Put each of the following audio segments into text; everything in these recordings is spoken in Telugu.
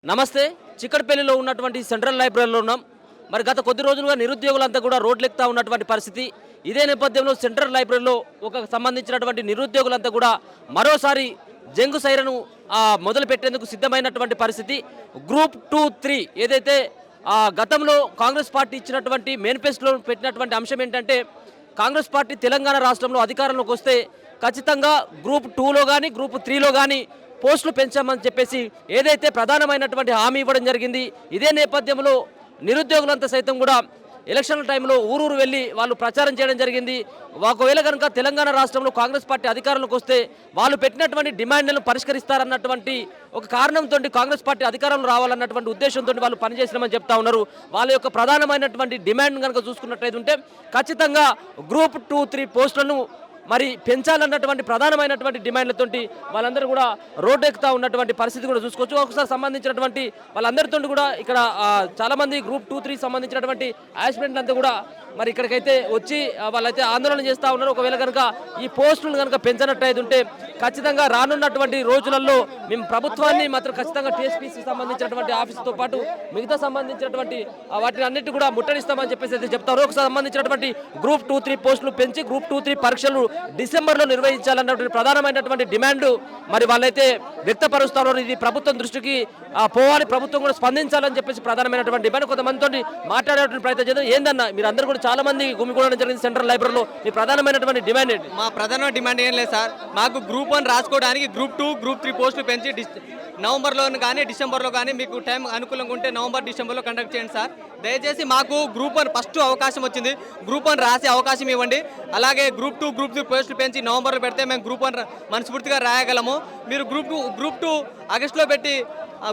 నమస్తే. చిక్కడపల్లిలో ఉన్నటువంటి సెంట్రల్ లైబ్రరీలో ఉన్నాం. మరి గత కొద్ది రోజులుగా నిరుద్యోగులంతా కూడా రోడ్లెక్కుతా ఉన్నటువంటి పరిస్థితి. ఇదే నేపథ్యంలో సెంట్రల్ లైబ్రరీలో సంబంధించినటువంటి నిరుద్యోగులంతా కూడా మరోసారి జంగు సైరను మొదలు పెట్టేందుకు సిద్ధమైనటువంటి పరిస్థితి. గ్రూప్ 2, 3 ఏదైతే గతంలో కాంగ్రెస్ పార్టీ ఇచ్చినటువంటి మేనిఫెస్టోలో పెట్టినటువంటి అంశం ఏంటంటే, కాంగ్రెస్ పార్టీ తెలంగాణ రాష్ట్రంలో అధికారంలోకి వస్తే ఖచ్చితంగా గ్రూప్ 2లో కానీ గ్రూప్ 3లో కానీ పోస్టులు పెంచామని చెప్పేసి ఏదైతే ప్రధానమైనటువంటి హామీ ఇవ్వడం జరిగింది. ఇదే నేపథ్యంలో నిరుద్యోగులంతా సైతం కూడా ఎలక్షన్ల టైంలో ఊరూరు వెళ్ళి వాళ్ళు ప్రచారం చేయడం జరిగింది. ఒకవేళ కనుక తెలంగాణ రాష్ట్రంలో కాంగ్రెస్ పార్టీ అధికారంలోకి వస్తే వాళ్ళు పెట్టినటువంటి డిమాండ్లను పరిష్కరిస్తారన్నటువంటి ఒక కారణంతో కాంగ్రెస్ పార్టీ అధికారంలో రావాలన్నటువంటి ఉద్దేశంతో వాళ్ళు పనిచేసినామని చెప్తా ఉన్నారు. వాళ్ళ యొక్క ప్రధానమైనటువంటి డిమాండ్ కనుక చూసుకున్నట్లయితే ఉంటే ఖచ్చితంగా గ్రూప్ 2, 3 పోస్టులను మరి పెంచాలన్నటువంటి ప్రధానమైనటువంటి డిమాండ్లతోటి వాళ్ళందరూ కూడా రోడ్డు ఎక్కుతా ఉన్నటువంటి పరిస్థితి కూడా చూసుకోవచ్చు. ఒకసారి సంబంధించినటువంటి వాళ్ళందరితో కూడా ఇక్కడ చాలామంది గ్రూప్ 2, 3 సంబంధించినటువంటి యాస్పిరెంట్లు అంతా కూడా మరి ఇక్కడికైతే వచ్చి వాళ్ళైతే ఆందోళన చేస్తూ ఉన్నారు. ఒకవేళ కనుక ఈ పోస్టులను కనుక పెంచినట్టయితే ఉంటే ఖచ్చితంగా రానున్నటువంటి రోజులలో మేము ప్రభుత్వాన్ని మాత్రం ఖచ్చితంగా టీఎస్పీసీ సంబంధించినటువంటి ఆఫీసుతో పాటు మిగతా సంబంధించినటువంటి వాటిని అన్నిటి కూడా ముట్టడిస్తామని చెప్పేసి అయితే చెప్తారు. ఒకసారి సంబంధించినటువంటి గ్రూప్ 2, 3 పోస్టులు పెంచి గ్రూప్ 2, 3 పరీక్షలు డిసెంబర్లో నిర్వహించాలన్నటువంటి ప్రధానమైనటువంటి డిమాండ్ మరి వాళ్ళైతే వ్యక్తపరుస్తారు. ఇది ప్రభుత్వం దృష్టికి పోవాలి, ప్రభుత్వం కూడా స్పందించాలని చెప్పేసి ప్రధానమైనటువంటి డిమాండ్. కొంతమందితో మాట్లాడేటువంటి ప్రయత్నం చేద్దాం. ఏందన్నా మీరు అందరూ కూడా చాలా మంది గుమిగూడడం జరిగింది సెంట్రల్ లైబ్రరీలో, మీ ప్రధానమైనటువంటి డిమాండ్ ఏంటి? మా ప్రధాన డిమాండ్ ఏం లేదు సార్, మాకు గ్రూప్ 1 రాసుకోవడానికి గ్రూప్ 2, గ్రూప్ 3 పోస్టులు పెంచి నవంబర్లో కానీ డిసెంబర్లో కానీ మీకు టైం అనుకూలంగా ఉంటే నవంబర్, డిసెంబర్లో కండక్ట్ చేయండి సార్. దయచేసి మాకు గ్రూప్ 1 ఫస్ట్ అవకాశం వచ్చింది, గ్రూప్ 1 రాసే అవకాశం ఇవ్వండి. అలాగే గ్రూప్ 2, గ్రూప్ 3 పోస్టులు పెంచి నవంబర్లో పెడితే మేము గ్రూప్ 1 మనస్ఫూర్తిగా రాయగలము. మీరు గ్రూప్ 2 ఆగస్టులో పెట్టి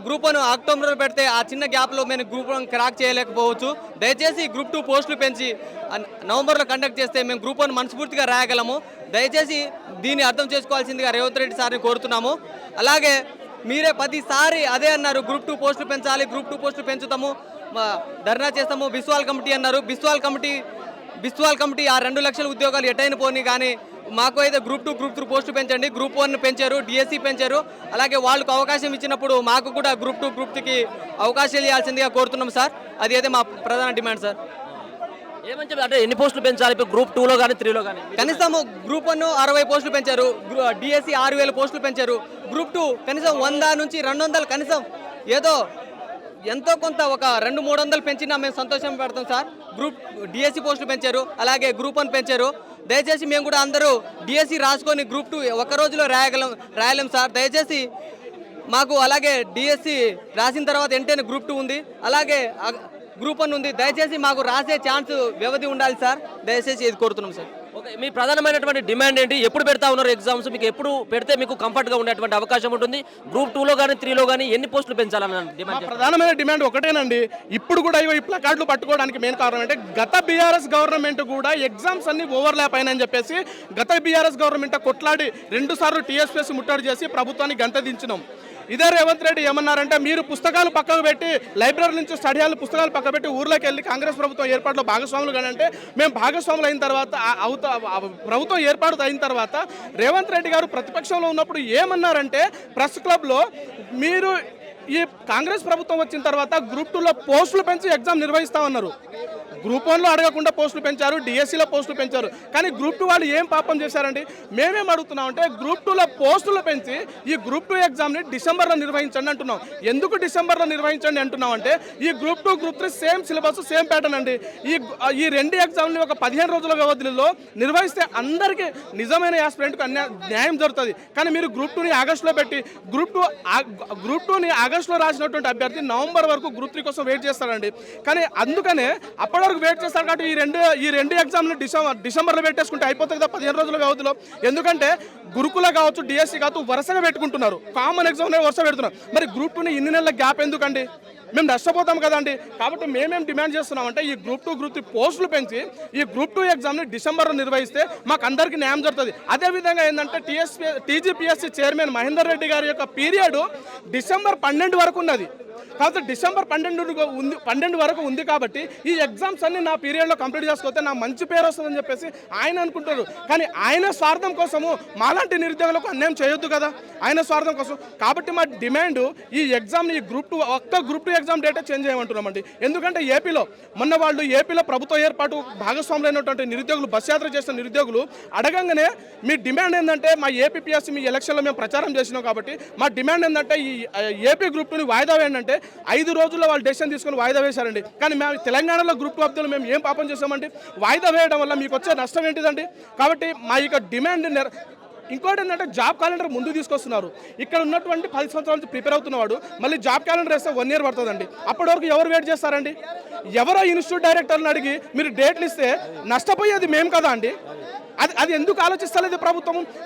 గ్రూప్ 1 అక్టోబర్లో పెడితే ఆ చిన్న గ్యాప్లో మేము గ్రూప్ 1 క్రాక్ చేయలేకపోవచ్చు. దయచేసి గ్రూప్ 2 పోస్టులు పెంచి నవంబర్లో కండక్ట్ చేస్తే మేము గ్రూప్ 1 మనస్ఫూర్తిగా రాయగలము. దయచేసి దీన్ని అర్థం చేసుకోవాల్సిందిగా రేవంత్ రెడ్డి సార్ని కోరుతున్నాము. అలాగే మీరే ప్రతిసారి అదే అన్నారు, గ్రూప్ 2 పోస్టులు పెంచాలి, గ్రూప్ 2 పోస్టులు పెంచుతాము, ధర్నా చేస్తాము, బిస్వాల్ కమిటీ అన్నారు. బిస్వాల్ కమిటీ ఆ 2 లక్షల ఉద్యోగాలు ఎటైనా పోని, కానీ మాకు అయితే గ్రూప్ 2, గ్రూప్ 3 పోస్టులు పెంచండి. గ్రూప్ 1 పెంచారు, డిఎస్సి పెంచారు. అలాగే వాళ్ళకు అవకాశం ఇచ్చినప్పుడు మాకు కూడా గ్రూప్ 2, గ్రూప్ 3కి అవకాశాలు ఇవ్వాల్సిందిగా కోరుతున్నాం సార్. అది అయితే మా ప్రధాన డిమాండ్ సార్. ఏమని చెప్పి అంటే ఎన్ని పోస్టులు పెంచాలి గ్రూప్ 2లో కానీ 3లో కానీ? కనీసం గ్రూప్ 1 60 పోస్టులు పెంచారు, డిఎస్సి 6000 పోస్టులు పెంచారు. గ్రూప్ 2 కనీసం 100 నుంచి 200 కనీసం ఏదో ఎంతో కొంత ఒక 200-300 పెంచినా మేము సంతోషం పెడతాం సార్. గ్రూప్ డిఎస్సి పోస్టులు పెంచారు, అలాగే గ్రూప్ 1 పెంచారు. దయచేసి మేము కూడా అందరూ డిఎస్సి రాసుకొని గ్రూప్ 2 ఒక రోజులో రాయలేం సార్. దయచేసి మాకు అలాగే డిఎస్సి రాసిన తర్వాత వెంటనే గ్రూప్ 2 ఉంది, అలాగే గ్రూప్ 1 ఉంది. దయచేసి మాకు రాసే ఛాన్స్ వ్యవధి ఉండాలి సార్. దయచేసి ఇది కోరుతున్నాం సార్. ఓకే, మీ ప్రధానమైనటువంటి డిమాండ్ ఏంటి? ఎప్పుడు పెడతా ఉన్నారు ఎగ్జామ్స్? మీకు ఎప్పుడు పెడితే మీకు కంఫర్ట్గా ఉండేటువంటి అవకాశం ఉంటుంది? గ్రూప్ 2లో కానీ 3లో కానీ ఎన్ని పోస్టులు పెంచాలన్న డిమాండ్? ప్రధానమైన డిమాండ్ ఒకటేనండి. ఇప్పుడు కూడా ఈ ప్లకార్డులు పట్టుకోవడానికి మెయిన్ కారణం అంటే గత బీఆర్ఎస్ గవర్నమెంట్ కూడా ఎగ్జామ్స్ అన్ని ఓవర్లాప్ అయినని చెప్పేసి గత బీఆర్ఎస్ గవర్నమెంట్ కొట్లాడి 2 సార్లు టీఎస్పీఎస్ ముట్టడి చేసి ప్రభుత్వాన్ని గంతదించినాం. ఇదే రేవంత్ రెడ్డి ఏమన్నారంటే, మీరు పుస్తకాలు పక్కకు పెట్టి లైబ్రరీ నుంచి స్టడీ హాల్ పుస్తకాలు పక్కకు పెట్టి ఊర్లోకి వెళ్ళి కాంగ్రెస్ ప్రభుత్వం ఏర్పాటులో భాగస్వాములు కానీ అంటే, మేము భాగస్వాములు అయిన తర్వాత ప్రభుత్వం ఏర్పాటు అయిన తర్వాత రేవంత్ రెడ్డి గారు ప్రతిపక్షంలో ఉన్నప్పుడు ఏమన్నారంటే, ప్రెస్ క్లబ్లో మీరు ఈ కాంగ్రెస్ ప్రభుత్వం వచ్చిన తర్వాత గ్రూప్ 2లో పోస్టులు పెంచి ఎగ్జామ్ నిర్వహిస్తామన్నారు. గ్రూప్ 1లో అడగకుండా పోస్టులు పెంచారు, డిఎస్సిలో పోస్టులు పెంచారు. కానీ గ్రూప్ 2 వాళ్ళు ఏం పాపం చేశారండి? మేమేం అడుగుతున్నామంటే, గ్రూప్ 2లో పోస్టులు పెంచి ఈ గ్రూప్ 2 ఎగ్జామ్ని డిసెంబర్లో నిర్వహించండి అంటున్నాం. ఎందుకు డిసెంబర్లో నిర్వహించండి అంటున్నాం అంటే, ఈ group 2, group 3 same syllabus, same pattern అండి. ఈ 2 ఎగ్జామ్ని ఒక 15 రోజుల వ్యవధిలో నిర్వహిస్తే అందరికీ నిజమైన యాస్పిరెంట్కి న్యాయం జరుగుతుంది. కానీ మీరు గ్రూప్ 2ని ఆగస్టులో పెట్టి గ్రూప్ 2ని ఆగస్టులో రాసినటువంటి అభ్యర్థి నవంబర్ వరకు గ్రూప్ 3 కోసం వెయిట్ చేస్తారండి. కానీ అందుకనే అప్పటి వరకు వెయిట్ చేస్తారు. కాబట్టి ఈ రెండు ఎగ్జామ్లు డిసెంబర్లో పెట్టేసుకుంటే అయిపోతుంది కదా 15 రోజుల వ్యవధిలో. ఎందుకంటే గురుకుల కావచ్చు, డిఎస్సి కావచ్చు వరుసగా పెట్టుకుంటున్నారు, కామన్ ఎగ్జామ్ వరుస పెడుతున్నారు. మరి గ్రూప్ 2ని ఇన్ని నెలల గ్యాప్ ఎందుకండి? మేము నష్టపోతాం కదండి. కాబట్టి మేమేం డిమాండ్ చేస్తున్నామంటే, ఈ గ్రూప్ 2, గ్రూప్ 3 పోస్టులు పెంచి ఈ గ్రూప్ 2 ఎగ్జామ్ని డిసెంబర్లో నిర్వహిస్తే మాకు అందరికీ న్యాయం జరుగుతుంది. అదేవిధంగా ఏంటంటే టీజీపీఎస్సీ చైర్మన్ మహేందర్ రెడ్డి గారి యొక్క పీరియడ్ డిసెంబర్ 12 వరకు ఉన్నది. కాకపోతే డిసెంబర్ 12 వరకు ఉంది కాబట్టి ఈ ఎగ్జామ్స్ అన్ని నా పీరియడ్లో కంప్లీట్ చేసుకోతే నా మంచి పేరు వస్తుందని చెప్పేసి ఆయన అనుకుంటారు. కానీ ఆయన స్వార్థం కోసము మాలాంటి నిరుద్యోగులకు అన్యాయం చేయొద్దు కదా, ఆయన స్వార్థం కోసం. కాబట్టి మా డిమాండ్ ఈ ఎగ్జామ్ని గ్రూప్ 2 ఎగ్జామ్ డేటే చేంజ్ చేయమంటున్నామండి. ఎందుకంటే ఏపీలో ప్రభుత్వ ఏర్పాటు భాగస్వాములైనటువంటి నిరుద్యోగులు, బస్ యాత్ర చేసిన నిరుద్యోగులు అడగంగానే మీ డిమాండ్ ఏంటంటే మా ఏపీఎస్సీ మీ ఎలక్షన్లో మేము ప్రచారం చేసినాం కాబట్టి మా డిమాండ్ ఏంటంటే ఈ ఏపీ గ్రూప్ 2ని వాయిదా వేయండి. 5 రోజుల్లో వాళ్ళు డెసిషన్ తీసుకొని వాయిదా వేశారండి. కానీ మేము తెలంగాణలో గ్రూప్ 2 అభ్యర్థులు మేము ఏం పాపం చేసామండి? వాయిదా వేయడం వల్ల మీకు వచ్చే నష్టం ఏంటిదండి? కాబట్టి మా యొక్క డిమాండ్ ఇంకోటి ఏంటంటే జాబ్ క్యాలెండర్ ముందు తీసుకొస్తున్నారు. ఇక్కడ ఉన్నటువంటి 10 సంవత్సరాల నుంచి ప్రిపేర్ అవుతున్నవాడు మళ్ళీ జాబ్ క్యాలెండర్ వేస్తే 1 ఇయర్ పడుతుందండి. అప్పటి వరకు ఎవరు వెయిట్ చేస్తారండి? ఎవరో ఇన్స్టిట్యూట్ డైరెక్టర్ని అడిగి మీరు డేట్లు ఇస్తే నష్టపోయేది మేము కదా అండి. అది ఎందుకు ఆలోచిస్తలేదు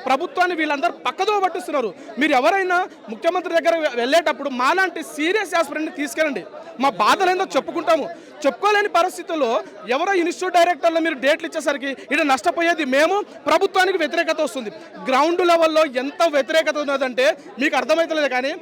ప్రభుత్వాన్ని వీళ్ళందరూ పక్కదో పట్టిస్తున్నారు. మీరు ఎవరైనా ముఖ్యమంత్రి దగ్గర వెళ్ళేటప్పుడు మాలాంటి సీరియస్ ఆస్పిరెంట్ని తీసుకెళ్ళండి. మా బాధలు ఏందో చెప్పుకోలేని పరిస్థితుల్లో ఎవరో ఇన్స్టిట్యూట్ డైరెక్టర్లో మీరు డేట్లు ఇచ్చేసరికి ఇక్కడ నష్టపోయేది మేము, ప్రభుత్వానికి వ్యతిరేకత వస్తుంది. గ్రౌండ్ లెవెల్లో ఎంత వ్యతిరేకత ఉన్నదంటే మీకు అర్థమవుతలేదు. కానీ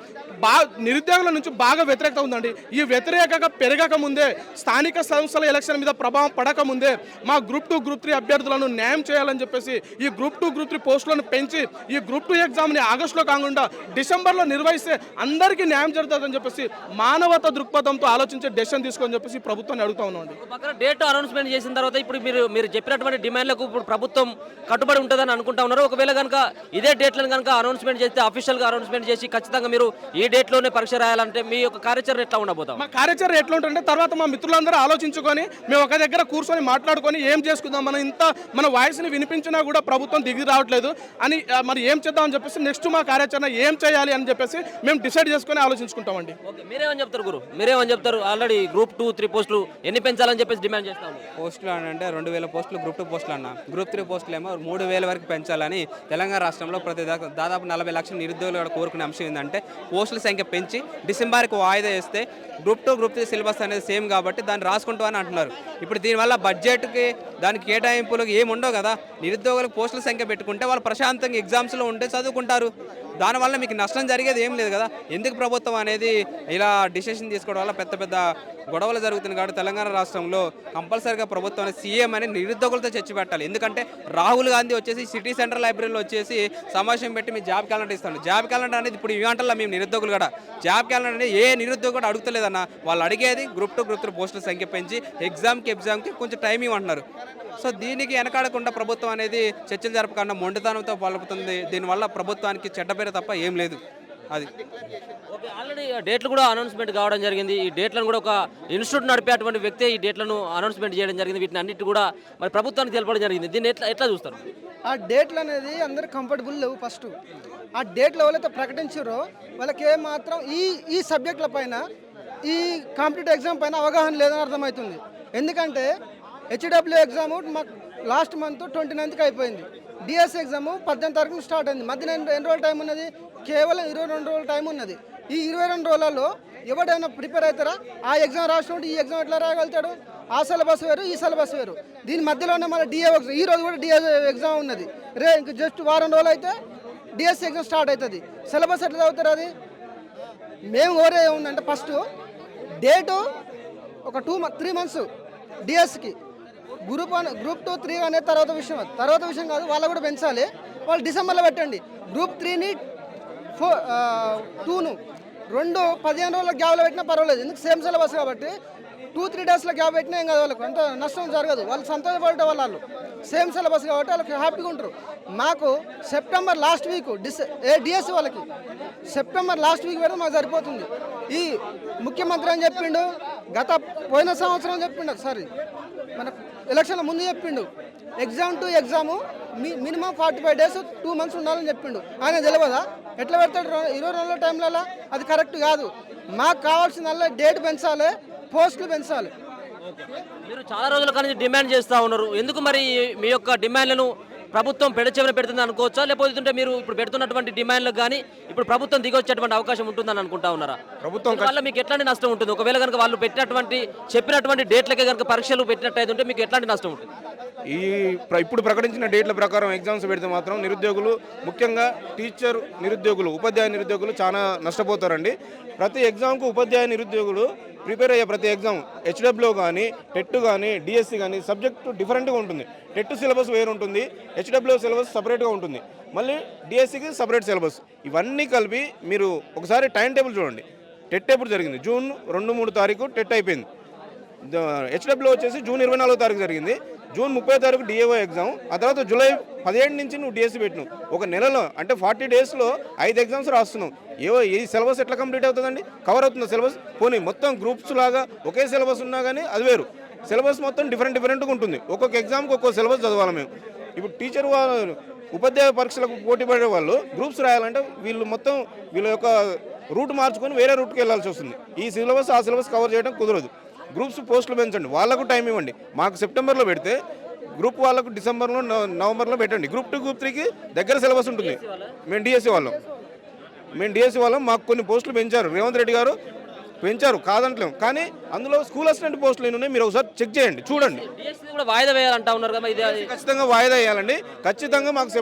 నిరుద్యోగుల నుంచి బాగా వ్యతిరేకత ఉందండి. ఈ వ్యతిరేకత పెరగక ముందే, స్థానిక సంస్థల ఎలక్షన్ మీద ప్రభావం పడక ముందే మా గ్రూప్ 2, గ్రూప్ 3 అభ్యర్థులను న్యాయం చేయాలని చెప్పేసి ఈ గ్రూప్ 2, గ్రూప్ 3 పోస్టులను పెంచి ఈ గ్రూప్ 2 ఎగ్జామ్ని ఆగస్టులో కాకుండా డిసెంబర్లో నిర్వహిస్తే అందరికీ న్యాయం జరుగుతుందని చెప్పేసి మానవతా దృక్పథంతో ఆలోచించే డెసిషన్ తీసుకొని చెప్పేసి ప్రభుత్వాన్ని అడుగుతా ఉన్నామండి. పక్కన డేట్ అనౌన్స్మెంట్ చేసిన తర్వాత ఇప్పుడు మీరు చెప్పినటువంటి డిమాండ్లకు ఇప్పుడు ప్రభుత్వం కట్టుబడి ఉంటుందని అనుకుంటా ఉన్నారు. ఒకవేళ కనుక ఇదే డేట్లను కనుక అనౌన్స్మెంట్ చేస్తే, అఫీషియల్గా అనౌన్స్మెంట్ చేసి ఖచ్చితంగా మీరు ఈ డేట్లోనే పరీక్ష రాయాలంటే మీ యొక్క కార్యాచరణ ఎట్లా ఉండబోతాం? మా కార్యాచరణ ఎట్లా ఉంటుందంటే తర్వాత మా మిత్రులందరూ ఆలోచించుకొని మేము ఒక దగ్గర కూర్చొని మాట్లాడుకొని ఏం చేసుకుందాం, మన వాయిస్ని వినిపించినా కూడా ప్రభుత్వం దిగి రావట్లేదు అని మరి ఏం చేద్దామని చెప్పేసి నెక్స్ట్ మా కార్యాచరణ ఏం చేయాలి అని చెప్పేసి మేము డిసైడ్ చేసుకొని ఆలోచించుకుంటామండి. మీరేమని చెప్తారు గురు? మీరేమని చెప్తారు? ఆల్రెడీ గ్రూప్ 2, 3 పోస్టులు ఎన్ని పెంచాలని చెప్పేసి డిమాండ్ చేస్తాము. పోస్టులు అని అంటే 2000 పోస్టులు గ్రూప్ 2 పోస్టులు అన్న, గ్రూప్ 3 పోస్టులు ఏమో 3000 వరకు పెంచాలని తెలంగాణ రాష్ట్రంలో దాదాపు 40 లక్షల నిరుద్యోగులు కోరుకునే అంశం ఏంటంటే పోస్టుల సంఖ్య పెంచి డిసెంబర్కి వాయిదా వేస్తే గ్రూప్ 2, గ్రూప్ 3 సిలబస్ అనేది సేమ్ కాబట్టి దాన్ని రాసుకుంటాం అని అంటున్నారు. ఇప్పుడు దీనివల్ల బడ్జెట్కి దానికి కేటాయింపులకు ఏమి ఉండవు కదా. నిరుద్యోగులకు పోస్టుల సంఖ్య పెట్టుకుంటే వాళ్ళు ప్రశాంతంగా ఎగ్జామ్స్లో ఉంటే చదువుకుంటారు. దానివల్ల మీకు నష్టం జరిగేది ఏం లేదు కదా. ఎందుకు ప్రభుత్వం అనేది ఇలా డిసిషన్ తీసుకోవడం వల్ల పెద్ద పెద్ద గొడవలు జరుగుతుంది. కాబట్టి తెలంగాణ రాష్ట్రంలో కంపల్సరీగా ప్రభుత్వం సీఎం అని నిరుద్యోగులతో చర్చ పెట్టాలి. ఎందుకంటే రాహుల్ గాంధీ వచ్చేసి సిటీ సెంట్రల్ లైబ్రరీలో వచ్చేసి సమావేశం పెట్టి మీ జాబ్ క్యాలెండర్ ఇస్తాను. జాబ్ క్యాలెండర్ అనేది ఇప్పుడు ఈ గంటల్లో మేము నిరుద్యోగులు కూడా జాబ్ క్యాలెండర్ అనేది ఏ నిరుద్యోగులు కూడా అడుగుతలేదన్న. వాళ్ళు అడిగేది గ్రూప్ 2, గ్రూప్ 3 పోస్టుల సంఖ్య పెంచి ఎగ్జామ్కి కొంచెం టైం ఇవ్వమంటున్నారు. సో దీనికి వెనకాడకుండా ప్రభుత్వం అనేది చర్చలు జరపకుండా మొండితనంతో పాల్పడుతుంది. దీనివల్ల ప్రభుత్వానికి చెడ్డ పేరు తప్ప ఏం లేదు. అది ఓకే. ఆల్రెడీ డేట్లు కూడా అనౌన్స్మెంట్ కావడం జరిగింది. ఈ డేట్లను కూడా ఒక ఇన్స్టిట్యూట్ నడిపేటువంటి వ్యక్తి ఈ డేట్లను అనౌన్స్మెంట్ చేయడం జరిగింది. వీటిని అన్నిటి కూడా మరి ప్రభుత్వానికి తెలపడం జరిగింది. దీన్ని ఎట్లా చూస్తారు? ఆ డేట్లు అనేది అందరు కంఫర్టబుల్ లేవు. ఫస్ట్ ఆ డేట్లు ఎవరైతే ప్రకటించారో వాళ్ళకి ఏమాత్రం ఈ సబ్జెక్టుల పైన, ఈ కాంపిటేటివ్ ఎగ్జామ్ పైన అవగాహన లేదని అర్థమవుతుంది. ఎందుకంటే హెచ్డబ్ల్యూ ఎగ్జామ్ మాకు లాస్ట్ మంత్ 29కి అయిపోయింది. డిఎస్ ఎగ్జామ్ 18 తారీఖున స్టార్ట్ అయింది. మధ్యన ఎన్ని రోజులు టైం ఉన్నది? కేవలం 22 రోజుల టైం ఉన్నది. ఈ 22 రోజులలో ఎవడైనా ప్రిపేర్ అవుతారా? ఆ ఎగ్జామ్ రాసినప్పుడు ఈ ఎగ్జామ్ ఎట్లా రాయగలుగుతాడు? ఆ సిలబస్ వేరు, ఈ సిలబస్ వేరు. దీని మధ్యలోనే మన డిఏ ఎగ్జామ్, ఈ రోజు కూడా డిఏ ఎగ్జామ్ ఉన్నది. ఇంక జస్ట్ వారం రోజులు అయితే డిఎస్ ఎగ్జామ్ స్టార్ట్ అవుతుంది. సిలబస్ ఎట్లా చదువుతారు? అది మేము కోరే ఏముందంటే ఫస్ట్ డేటు ఒక 3 మంత్స్ డిఎస్కి, గ్రూప్ 2, 3 అనే తర్వాత విషయం కాదు. వాళ్ళు కూడా పెంచాలి. వాళ్ళు డిసెంబర్లో పెట్టండి. గ్రూప్ 3ని 2ను 15 రోజుల గ్యాప్లో పెట్టినా పర్వాలేదు. ఎందుకు సేమ్ సిలబస్ కాబట్టి 2-3 డేస్లో గ్యాప్ పెట్టినా ఏం కాదు. వాళ్ళకు అంత నష్టం జరగదు. వాళ్ళు సంతోషపడే వాళ్ళు సేమ్ సిలబస్ కాబట్టి వాళ్ళకి హ్యాపీగా ఉంటారు. మాకు సెప్టెంబర్ లాస్ట్ వీక్ డిఎస్సి వాళ్ళకి సెప్టెంబర్ లాస్ట్ వీక్ పెడితే మాకు సరిపోతుంది. ఈ ముఖ్యమంత్రి అని చెప్పిండు, పోయిన సంవత్సరం చెప్పిండు, మన ఎలక్షన్ల ముందు చెప్పిండు exam to exam minimum 45 days 2 months ఉండాలని చెప్పిండు. ఆయన తెలియదా? ఎట్లా పెడతాడు 20 రోజుల టైంలలో? అది కరెక్ట్ కాదు. మాకు కావాల్సిన డేట్ పెంచాలి, పోస్టులు పెంచాలి. మీరు చాలా రోజుల కానీ డిమాండ్ చేస్తూ ఉన్నారు. ఎందుకు మరి మీ యొక్క డిమాండ్లను ప్రభుత్వం పెడచెవిన పెడుతుంది అనుకోవచ్చా? లేకపోతే మీరు ఇప్పుడు పెడుతున్నటువంటి డిమాండ్లకు కానీ ఇప్పుడు ప్రభుత్వం దిగొచ్చేటువంటి అవకాశం ఉంటుందని అనుకుంటా ఉన్నారా? ప్రభుత్వం వల్ల మీకు ఎట్లాంటి నష్టం ఉంటుంది? ఒకవేళ కనుక వాళ్ళు చెప్పినటువంటి డేట్లకే కనుక పరీక్షలు పెట్టినట్టయితే ఉంటే మీకు ఎట్లాంటి నష్టం ఉంటుంది? ఇప్పుడు ప్రకటించిన డేట్ల ప్రకారం ఎగ్జామ్స్ పెడితే మాత్రం నిరుద్యోగులు, ముఖ్యంగా టీచర్ నిరుద్యోగులు, ఉపాధ్యాయ నిరుద్యోగులు చాలా నష్టపోతారండి. ప్రతి ఎగ్జామ్కు ఉపాధ్యాయ నిరుద్యోగులు ప్రిపేర్ అయ్యే ప్రతి ఎగ్జామ్ హెచ్డబ్ల్యూ కానీ, టెట్ కానీ, డిఎస్సి కానీ సబ్జెక్టు డిఫరెంట్గా ఉంటుంది. టెట్ సిలబస్ వేరు ఉంటుంది, హెచ్డబ్ల్యూ సిలబస్ సపరేట్గా ఉంటుంది, మళ్ళీ డిఎస్సికి సపరేట్ సిలబస్. ఇవన్నీ కలిపి మీరు ఒకసారి టైం టేబుల్ చూడండి. టెట్ ఎప్పుడు జరిగింది? జూన్ 2-3 తారీఖు టెట్ అయిపోయింది. హెచ్డబ్ల్యూ వచ్చేసి జూన్ 24వ తారీఖు జరిగింది. జూన్ 30వ తారీఖు డిఏఓ ఎగ్జామ్. ఆ తర్వాత జూలై 17 నుంచి నువ్వు డిఎస్సి పెట్టినావు. ఒక నెలలో అంటే 40 డేస్లో 5 ఎగ్జామ్స్ రాస్తున్నావు. ఈ సిలబస్ ఎట్లా కంప్లీట్ అవుతుందండి? కవర్ అవుతుంది సిలబస్? పోనీ మొత్తం గ్రూప్స్ లాగా ఒకే సిలబస్ ఉన్నా కానీ అది వేరు. సిలబస్ మొత్తం డిఫరెంట్గా ఉంటుంది. ఒక్కొక్క ఎగ్జామ్కి ఒక్కొక్క సిలబస్ చదవాలి మేము. ఇప్పుడు టీచర్ ఉపాధ్యాయ పరీక్షలకు పోటీ పడే వాళ్ళు గ్రూప్స్ రాయాలంటే వీళ్ళ యొక్క రూట్ మార్చుకొని వేరే రూట్కి వెళ్ళాల్సి వస్తుంది. ఈ సిలబస్ ఆ సిలబస్ కవర్ చేయడం కుదరదు. గ్రూప్స్ పోస్టులు పెంచండి, వాళ్ళకు టైం ఇవ్వండి. మాకు సెప్టెంబర్లో పెడితే గ్రూప్ వాళ్ళకు డిసెంబర్లో, నవంబర్లో పెట్టండి. గ్రూప్ 2, గ్రూప్ 3కి దగ్గర సిలబస్ ఉంటుంది. మేము డిఎస్సి వాళ్ళం. మాకు కొన్ని పోస్టులు పెంచారు, రేవంత్ రెడ్డి గారు పెంచారు, కాదంటలేము. కానీ అందులో స్కూల్ అసిస్టెంట్ పోస్టులు ఉన్నాయి, మీరు ఒకసారి చెక్ చేయండి, చూడండి. కూడా వాయిదా వేయాలంటా ఉన్నారు కదా, ఇది ఖచ్చితంగా వాయిదా వేయాలండి. ఖచ్చితంగా మాకు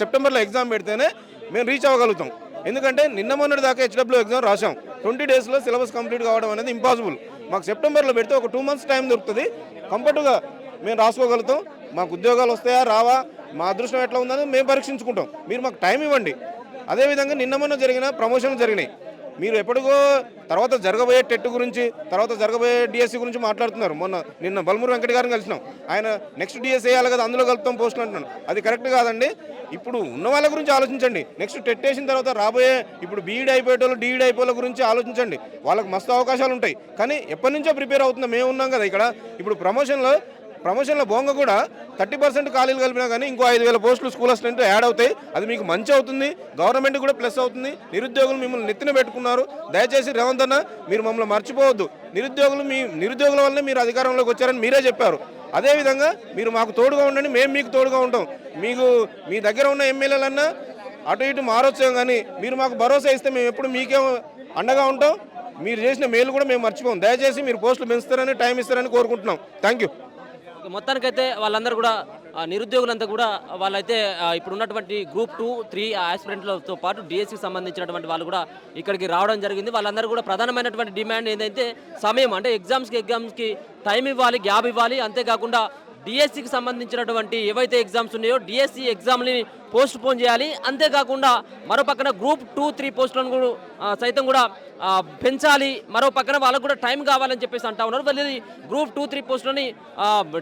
సెప్టెంబర్లో ఎగ్జామ్ పెడితేనే మేము రీచ్ అవ్వగలుగుతాం. ఎందుకంటే నిన్న మొన్నటి దాకా హెచ్డబ్ల్యూ ఎగ్జామ్ రాసాం. 20 డేస్లో సిలబస్ కంప్లీట్ కావడం అనేది ఇంపాసిబుల్. మాకు సెప్టెంబర్లో పెడితే ఒక 2 మంత్స్ టైం దొరుకుతుంది. కంఫర్ట్గా మేము రాసుకోగలుగుతాం. మాకు ఉద్యోగాలు వస్తాయా రావా, మా అదృష్టం ఎట్లా ఉందని మేము పరీక్షించుకుంటాం. మీరు మాకు టైం ఇవ్వండి. అదేవిధంగా నిన్న మొన్న జరిగిన ప్రమోషన్లు జరిగినాయి. మీరు ఎప్పటికో తర్వాత జరగబోయే టెట్ గురించి, తర్వాత జరగబోయే డిఎస్సి గురించి మాట్లాడుతున్నారు. నిన్న బల్మూరు వెంకట గారిని కలిసినాం. ఆయన నెక్స్ట్ డిఎస్సి వేయాలి కదా, అందులో కలుపుతాం పోస్టులు అంటున్నాను. అది కరెక్ట్ కాదండి. ఇప్పుడు ఉన్న వాళ్ళ గురించి ఆలోచించండి. నెక్స్ట్ టెట్ వేసిన తర్వాత రాబోయే ఇప్పుడు బీఈడీ అయిపోయేటోళ్ళు, డిఈడీ అయిపోయే గురించి ఆలోచించండి. వాళ్ళకి మస్తు అవకాశాలు ఉంటాయి. కానీ ఎప్పటి నుంచో ప్రిపేర్ అవుతుందో మేము ఉన్నాం కదా ఇక్కడ. ఇప్పుడు ప్రమోషన్లో బోంగ కూడా 30% ఖాళీలు కలిపినా కానీ ఇంకో 5,000 పోస్టులు స్కూల్ అసిస్టెంట్ యాడ్ అవుతాయి. అది మీకు మంచి అవుతుంది, గవర్నమెంట్ కూడా ప్లస్ అవుతుంది. నిరుద్యోగులు మిమ్మల్ని నెత్తిన పెట్టుకున్నారు. దయచేసి రేవంత్ అన్న మీరు మమ్మల్ని మర్చిపోవద్దు. నిరుద్యోగుల వల్లనే మీరు అధికారంలోకి వచ్చారని మీరే చెప్పారు. అదేవిధంగా మీరు మాకు తోడుగా ఉండండి, మేము మీకు తోడుగా ఉంటాం. మీ దగ్గర ఉన్న ఎమ్మెల్యేలన్నా అటు ఇటు మారొచ్చాం, కానీ మీరు మాకు భరోసా ఇస్తే మేము ఎప్పుడు మీకే అండగా ఉంటాం. మీరు చేసిన మేలు కూడా మేము మర్చిపోం. దయచేసి మీరు పోస్టులు పెంచుతారని, టైం ఇస్తారని కోరుకుంటున్నాం. Thank you. మొత్తానికైతే వాళ్ళందరూ కూడా నిరుద్యోగులంతా కూడా వాళ్ళైతే ఇప్పుడు ఉన్నటువంటి గ్రూప్ 2, 3 ఆస్పిరెంట్లతో పాటు డిఎస్సికి సంబంధించినటువంటి వాళ్ళు కూడా ఇక్కడికి రావడం జరిగింది. వాళ్ళందరూ కూడా ప్రధానమైనటువంటి డిమాండ్ ఏంటంటే సమయం, అంటే ఎగ్జామ్స్కి టైం ఇవ్వాలి, గ్యాప్ ఇవ్వాలి. అంతేకాకుండా డిఎస్సికి సంబంధించినటువంటి ఏవైతే ఎగ్జామ్స్ ఉన్నాయో డిఎస్సి ఎగ్జామ్ని పోస్ట్ పోన్ చేయాలి. అంతేకాకుండా మరో పక్కన గ్రూప్ 2, 3 పోస్టులను కూడా సైతం కూడా పెంచాలి. మరో పక్కన వాళ్ళకు కూడా టైం కావాలని చెప్పేసి అంటా ఉన్నారు. వాళ్ళది గ్రూప్ 2, 3 పోస్టులని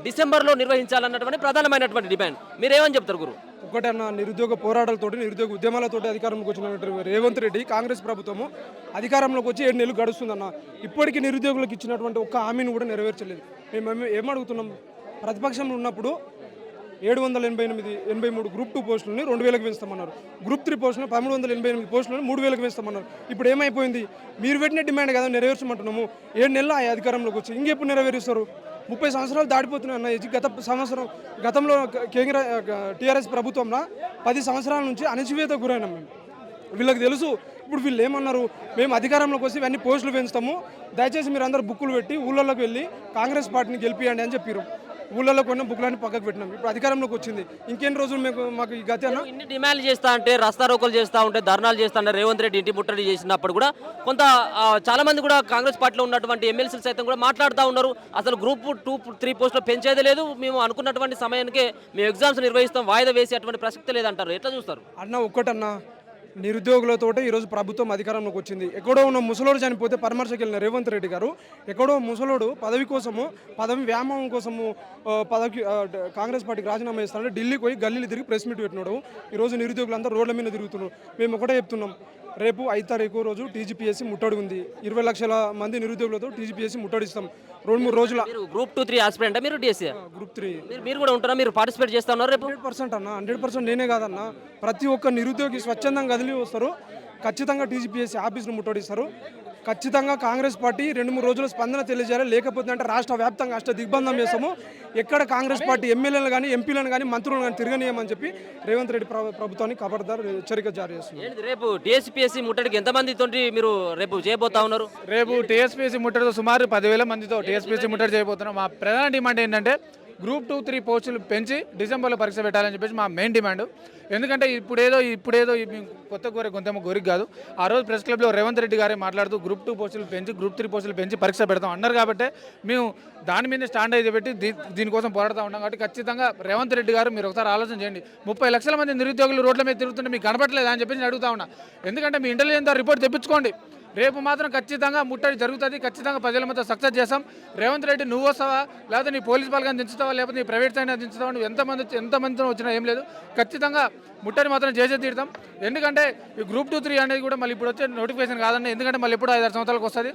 డిసెంబర్లో నిర్వహించాలన్నటువంటి ప్రధానమైనటువంటి డిమాండ్. మీరేమని చెప్తారు గురు? ఒకటన్నా, నిరుద్యోగ పోరాటాలతోటి, నిరుద్యోగ ఉద్యమాలతోటి అధికారంలోకి వచ్చిన రేవంత్ రెడ్డి కాంగ్రెస్ ప్రభుత్వము అధికారంలోకి వచ్చి 7 నెలలు గడుస్తుందన్న. ఇప్పటికీ నిరుద్యోగులకు ఇచ్చినటువంటి ఒక్క హామీని కూడా నెరవేర్చలేదు. మేము ఏమడుగుతున్నాం? ప్రతిపక్షంలో ఉన్నప్పుడు 783 గ్రూప్ 2 పోస్టులని 2,000కి పెంచుతామన్నారు. గ్రూప్ 3 పోస్టులను 1388 పోస్టులను 3,000కి పెంచుతామన్నారు. ఇప్పుడు ఏమైపోయింది? మీరు పెట్టిన డిమాండ్ కదా నెరవేర్చమంటున్నాము. 7 నెలలు ఆ అధికారంలోకి వచ్చి ఇంకెప్పుడు నెరవేరుస్తారు? 30 సంవత్సరాలు దాటిపోతున్నాయి అన్న. గతంలో టీఆర్ఎస్ ప్రభుత్వంలో 10 సంవత్సరాల నుంచి అణచివేత గురైనాం మేము. వీళ్ళకి తెలుసు. ఇప్పుడు వీళ్ళు ఏమన్నారు? మేము అధికారంలోకి వచ్చి ఇవన్నీ పోస్టులు పెంచుతాము, దయచేసి మీరు అందరూ బుక్కులు పెట్టి ఊళ్ళలోకి వెళ్ళి కాంగ్రెస్ పార్టీని గెలిపియండి అని చెప్పారు. ఊళ్ళలో కొన్ని బుక్లన్నీ పక్కకు పెట్టినాం. ఇప్పుడు అధికారంలోకి వచ్చింది, ఇంకెన్ని రోజులు మాకు ఈ గతి అన్న? ఇన్ని డిమాండ్లు చేస్తా అంటే, రస్తా రోకోలు చేస్తూ ఉంటే, ధర్నాలు చేస్తా ఉంటే, రేవంత్ రెడ్డి ఇంటి ముట్టడి చేసినప్పుడు కూడా కొంత చాలా మంది కూడా కాంగ్రెస్ పార్టీలో ఉన్నటువంటి ఎమ్మెల్సీలు సైతం కూడా మాట్లాడుతూ ఉన్నారు. అసలు గ్రూప్ 2, 3 పోస్టులు పెంచేదే లేదు, మేము అనుకున్నటువంటి సమయానికే మేము ఎగ్జామ్స్ నిర్వహిస్తాం, వాయిదా వేసేటువంటి ప్రసక్తి లేదంటారు. ఎట్లా చూస్తారు అన్న? ఒక్కటన్నా, నిరుద్యోగులతోటే ఈరోజు ప్రభుత్వం అధికారంలోకి వచ్చింది. ఎక్కడో ఉన్న ముసలోడు చనిపోతే పరామర్శకు వెళ్ళిన రేవంత్ రెడ్డి గారు ఎక్కడో ముసలోడు పదవి వ్యామోహం కోసము పదవికి కాంగ్రెస్ పార్టీకి రాజీనామా చేస్తారంటే ఢిల్లీకి పోయి గల్లీలు తిరిగి ప్రెస్ మీట్ పెట్టినాడు. ఈరోజు నిరుద్యోగులంతా రోడ్ల మీద తిరుగుతున్నారు. మేము ఒకటే చెప్తున్నాం, రేపు 5 తారీఖు రోజు టీజీపీఎస్సీ ముట్టడి ఉంది. 20 లక్షల మంది నిరుద్యోగులతో టీజీపీఎస్సీ ముట్టడిస్తాం 2-3 రోజుల. గ్రూప్ 2, 3 ఆస్పిరెంట్ మీరు డిఎస్సీ గ్రూప్ 3 మీరు కూడా ఉంటారా? మీరు పార్టిసిపేట్ చేస్తా ఉన్నారు రేపు? 100% అన్న, 100% నేనే కాదన్న, ప్రతి ఒక్క నిరుద్యోగి స్వచ్ఛందంగా కదిలి వస్తారు. ఖచ్చితంగా టీజీపీఎస్సీ ఆఫీస్ను ముట్టడిస్తారు. ఖచ్చితంగా కాంగ్రెస్ పార్టీ 2-3 రోజుల స్పందన తెలియజేయాలి. లేకపోతే అంటే రాష్ట్ర వ్యాప్తంగా దిగ్బంధం చేస్తాము. ఎక్కడ కాంగ్రెస్ పార్టీ ఎమ్మెల్యేలను కానీ, ఎంపీలను కానీ, మంత్రులను కానీ తిరగనీయమని చెప్పి రేవంత్ రెడ్డి ప్రభుత్వాన్ని ఖబర్దార్ హెచ్చరిక జారీ చేస్తున్నారు. రేపు టీఎస్పీఎస్సీ ముట్టడికి ఎంతమంది తోటి మీరు రేపు చేయబోతా ఉన్నారు? రేపు టీఎస్పీఎస్సీ ముట్టడితో సుమారు 10,000 మందితో టీఎస్పీఎస్సీ ముట్టడి చేయబోతున్నాం. మా ప్రధాన డిమాండ్ ఏంటంటే గ్రూప్ 2, 3 పోస్టులు పెంచి డిసెంబర్లో పరీక్ష పెట్టాలని చెప్పేసి మా మెయిన్ డిమాండ్. ఎందుకంటే ఇప్పుడేదో కొత్త గోరి కొంతమ గోరికి కాదు. ఆ రోజు ప్రెస్ క్లబ్లో రేవంత్ రెడ్డి గారే మాట్లాడుతూ గ్రూప్ 2 పోస్టులు పెంచి గ్రూప్ 3 పోస్టులు పెంచి పరీక్ష పెడతాం అన్నారు. కాబట్టి మేము దాని మీద స్టాండ్ అయితే పెట్టి దీనికోసం పోరాడుతూ ఉన్నాం. కాబట్టి ఖచ్చితంగా రేవంత్ రెడ్డి గారు మీరు ఒకసారి ఆలోచన చేయండి. 30 లక్షల మంది నిరుద్యోగులు రోడ్ల మీద తిరుగుతుంటే మీకు కనపట్లేదు అని చెప్పి నేను అడుగుతా ఉన్నా. ఎందుకంటే మీ ఇంటెలిజెన్స్ రిపోర్ట్ తెప్పించుకోండి. రేపు మాత్రం ఖచ్చితంగా ముట్టడి జరుగుతుంది. ఖచ్చితంగా ప్రజల మధ్య సక్సెస్ చేస్తాం. రేవంత్ రెడ్డి నువ్వు వస్తావా, లేకపోతే నీ పోలీస్ బలగాన్ని దించుతావా, లేకపోతే నీ ప్రైవేట్ సైనా దించుతావా, నువ్వు ఎంతమందితో వచ్చినా ఏం లేదు. ఖచ్చితంగా ముట్టడి మాత్రం చేసే తీరుతాం. ఎందుకంటే ఈ గ్రూప్ 2, 3 అనేది కూడా మళ్ళీ ఇప్పుడు వచ్చే నోటిఫికేషన్ కాదండి. ఎందుకంటే మళ్ళీ ఎప్పుడు 5-6 సంవత్సరాలకు వస్తుంది.